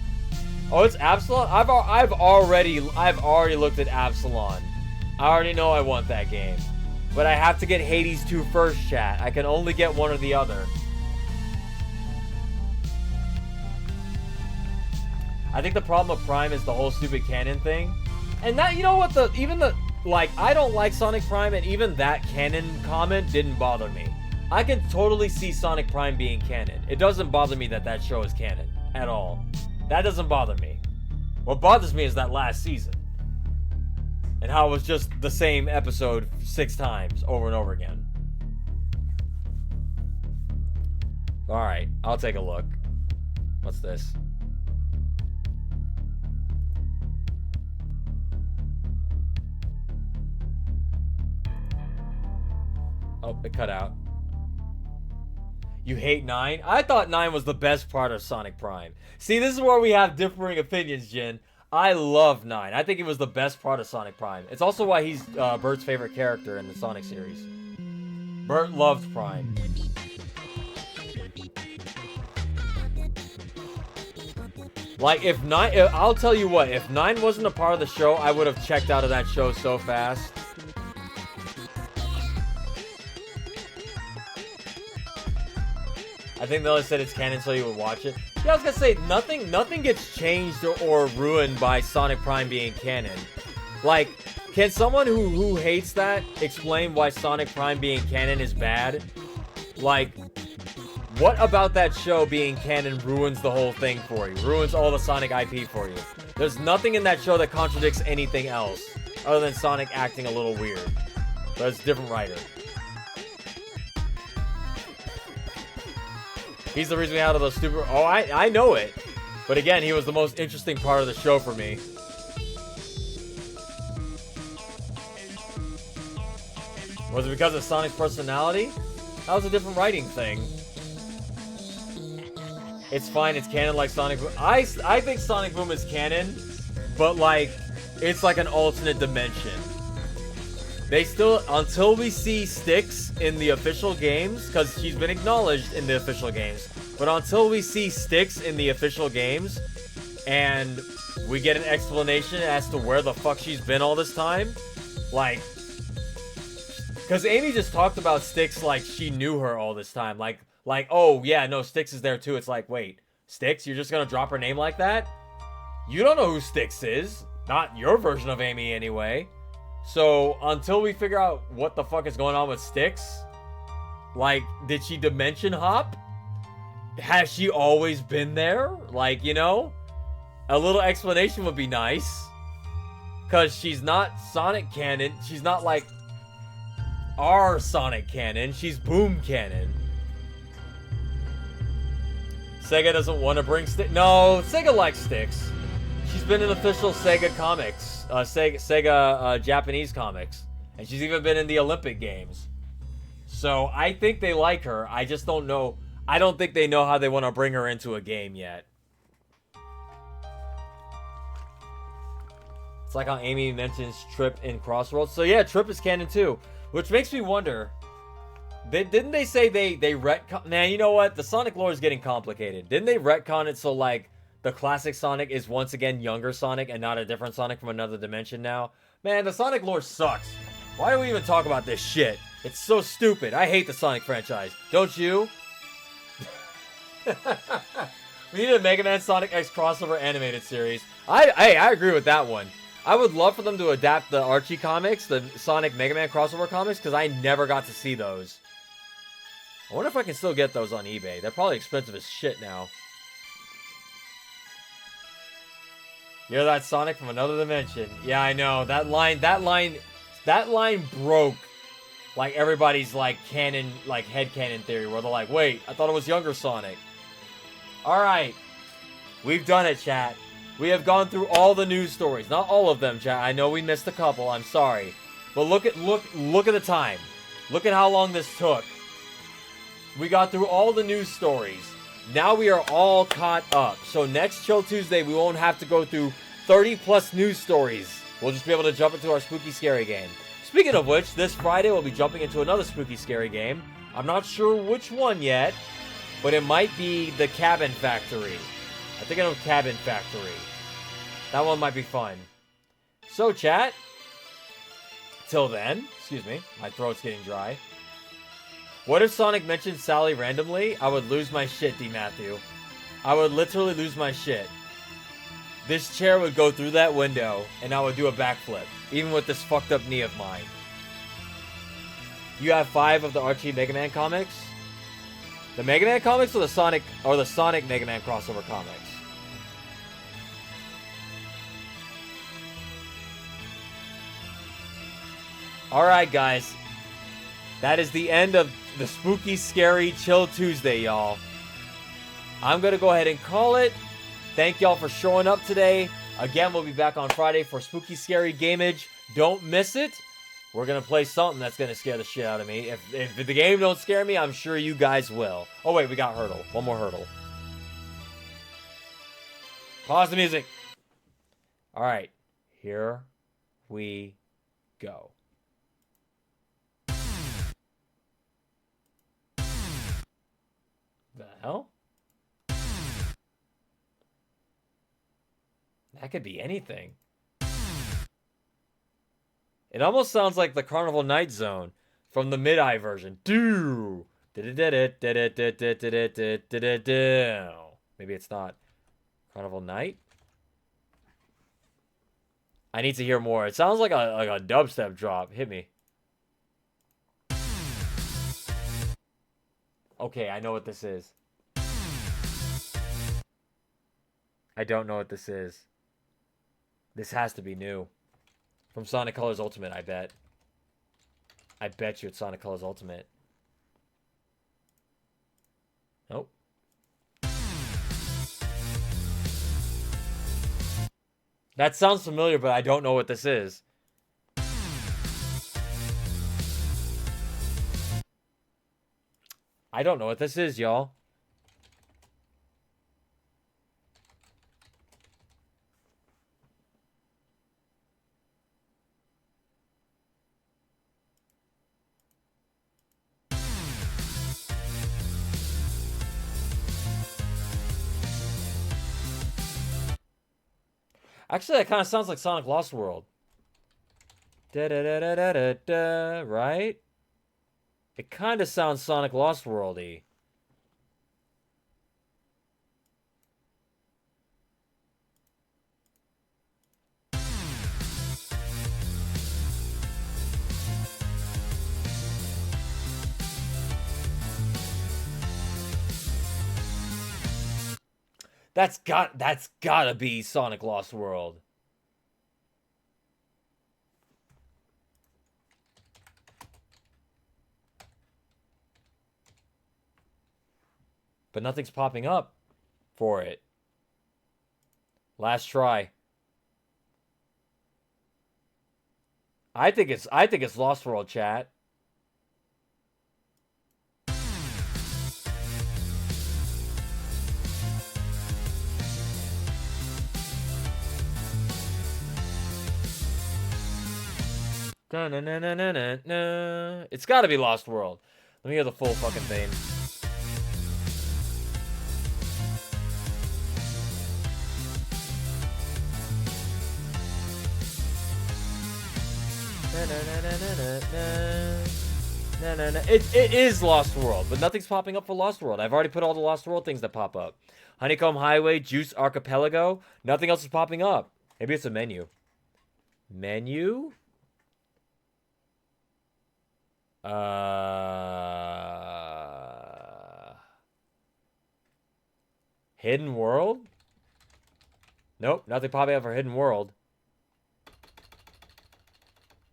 Oh, it's Absalon. I've already looked at Absalon. I already know I want that game, but I have to get Hades 2 first, chat. I can only get one or the other. I think the problem with Prime is the whole stupid canon thing, and that, you know what, I don't like Sonic Prime, and even that canon comment didn't bother me. I can totally see Sonic Prime being canon. It doesn't bother me that show is canon at all. That doesn't bother me. What bothers me is that last season. And how it was just the same episode 6 times over and over again. Alright, I'll take a look. What's this? Oh, it cut out. You hate 9? I thought 9 was the best part of Sonic Prime. See, this is where we have differing opinions, Jin. I love 9. I think it was the best part of Sonic Prime. It's also why he's Bert's favorite character in the Sonic series. Bert loved Prime. Like, if 9... I'll tell you what, if 9 wasn't a part of the show, I would have checked out of that show so fast. I think they only said it's canon so you would watch it. Yeah, I was gonna say, nothing gets changed or ruined by Sonic Prime being canon. Like, can someone who hates that explain why Sonic Prime being canon is bad? Like, what about that show being canon ruins the whole thing for you? Ruins all the Sonic IP for you? There's nothing in that show that contradicts anything else, other than Sonic acting a little weird. But it's a different writer. He's the reason we had all those stupid... Oh, I know it. But again, he was the most interesting part of the show for me. Was it because of Sonic's personality? That was a different writing thing. It's fine, it's canon like Sonic Boom. I think Sonic Boom is canon, but like, it's like an alternate dimension. They still, until we see Styx in the official games, because she's been acknowledged in the official games, but until we see Styx in the official games, and we get an explanation as to where the fuck she's been all this time, like, because Amy just talked about Styx like she knew her all this time, like, oh yeah, no, Styx is there too. It's like, wait, Styx, you're just gonna drop her name like that? You don't know who Styx is, not your version of Amy anyway. So, until we figure out what the fuck is going on with Styx, like, did she dimension hop? Has she always been there? Like, you know? A little explanation would be nice. Because she's not Sonic canon. She's not, like, our Sonic canon. She's Boom canon. Sega doesn't want to bring Styx. No, Sega likes Styx. She's been in official Sega comics. Sega Japanese comics. And she's even been in the Olympic Games. So, I think they like her. I just don't know. I don't think they know how they want to bring her into a game yet. It's like how Amy mentions Trip in Crossroads. So, yeah, Trip is canon too. Which makes me wonder... Didn't they say they retcon... Man, you know what? The Sonic lore is getting complicated. Didn't they retcon it so, like... The classic Sonic is once again younger Sonic and not a different Sonic from another dimension now. Man, the Sonic lore sucks. Why do we even talk about this shit? It's so stupid. I hate the Sonic franchise. Don't you? We need a Mega Man Sonic X crossover animated series. I agree with that one. I would love for them to adapt the Archie comics, the Sonic Mega Man crossover comics, because I never got to see those. I wonder if I can still get those on eBay. They're probably expensive as shit now. You're that Sonic from another dimension. Yeah, I know. That line broke like everybody's like canon, like headcanon theory where they're like, wait, I thought it was younger Sonic. Alright. We've done it, chat. We have gone through all the news stories. Not all of them, chat. I know we missed a couple. I'm sorry. But look at the time. Look at how long this took. We got through all the news stories. Now we are all caught up. So next Chill Tuesday, we won't have to go through 30 plus news stories. We'll just be able to jump into our Spooky Scary game. Speaking of which, this Friday we'll be jumping into another Spooky Scary game. I'm not sure which one yet, but it might be the Cabin Factory. I think I know Cabin Factory. That one might be fun. So chat, till then, excuse me, my throat's getting dry. What if Sonic mentioned Sally randomly? I would lose my shit, D. Matthew. I would literally lose my shit. This chair would go through that window, and I would do a backflip, even with this fucked up knee of mine. You have 5 of the Archie Mega Man comics? The Mega Man comics or the Sonic Mega Man crossover comics? Alright, guys. That is the end of the Spooky Scary Chill Tuesday, y'all. I'm going to go ahead and call it. Thank y'all for showing up today. Again, we'll be back on Friday for Spooky Scary Gameage. Don't miss it. We're going to play something that's going to scare the shit out of me. If the game don't scare me, I'm sure you guys will. Oh, wait, we got Hurdle. One more Hurdle. Pause the music. All right. Here we go. The hell? That could be anything. It almost sounds like the Carnival Night Zone from the Mid-Eye version. Maybe it's not. Carnival Night? I need to hear more. It sounds like a dubstep drop. Hit me. Okay, I know what this is. I don't know what this is. This has to be new. From Sonic Colors Ultimate, I bet. I bet you it's Sonic Colors Ultimate. Nope. That sounds familiar, but I don't know what this is. I don't know what this is, y'all. Actually, that kind of sounds like Sonic Lost World. Da-da-da-da-da-da, right? It kind of sounds Sonic Lost World-y. That's gotta be Sonic Lost World. But nothing's popping up for it. Last try. I think it's Lost World, chat. It's got to be Lost World. Let me hear the full fucking theme. It is Lost World, but nothing's popping up for Lost World. I've already put all the Lost World things that pop up. Honeycomb Highway, Juice Archipelago. Nothing else is popping up. Maybe it's a menu. Menu? Hidden World? Nope, nothing popping up for Hidden World.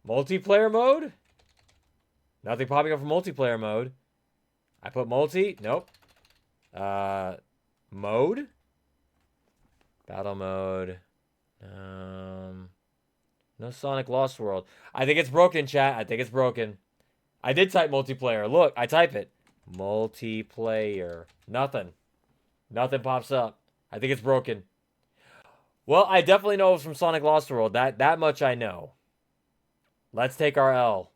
Multiplayer mode? Nothing popping up for multiplayer mode. I put multi. Nope. Mode? Battle mode. No Sonic Lost World. I think it's broken, chat. I think it's broken. I did type multiplayer. Look, I type it. Multiplayer. Nothing. Nothing pops up. I think it's broken. Well, I definitely know it was from Sonic Lost World. That much I know. Let's take our L.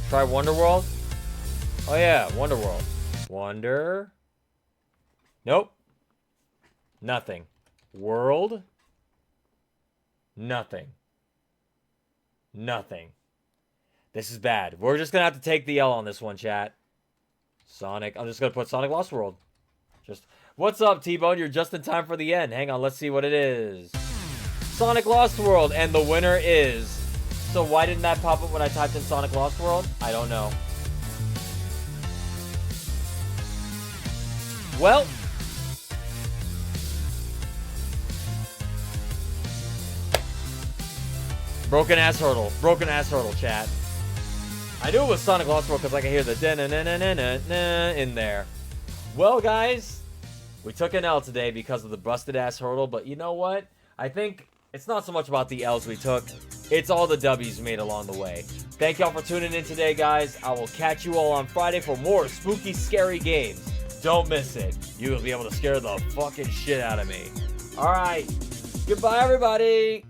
Try Wonder World? Oh yeah, Wonder World. Wonder. Nope. Nothing. World. Nothing. Nothing. This is bad. We're just gonna have to take the L on this one, chat. Sonic. I'm just gonna put Sonic Lost World. Just. What's up, T-Bone? You're just in time for the end. Hang on, let's see what it is. Sonic Lost World, and the winner is. So why didn't that pop up when I typed in Sonic Lost World? I don't know. Well. Broken ass hurdle. Broken ass hurdle, chat. I knew it was Sonic Lost World because I could hear the da-na-na-na-na-na in there. Well, guys, we took an L today because of the busted ass hurdle, but you know what? I think it's not so much about the L's we took. It's all the W's we made along the way. Thank y'all for tuning in today, guys. I will catch you all on Friday for more spooky, scary games. Don't miss it. You will be able to scare the fucking shit out of me. All right. Goodbye, everybody.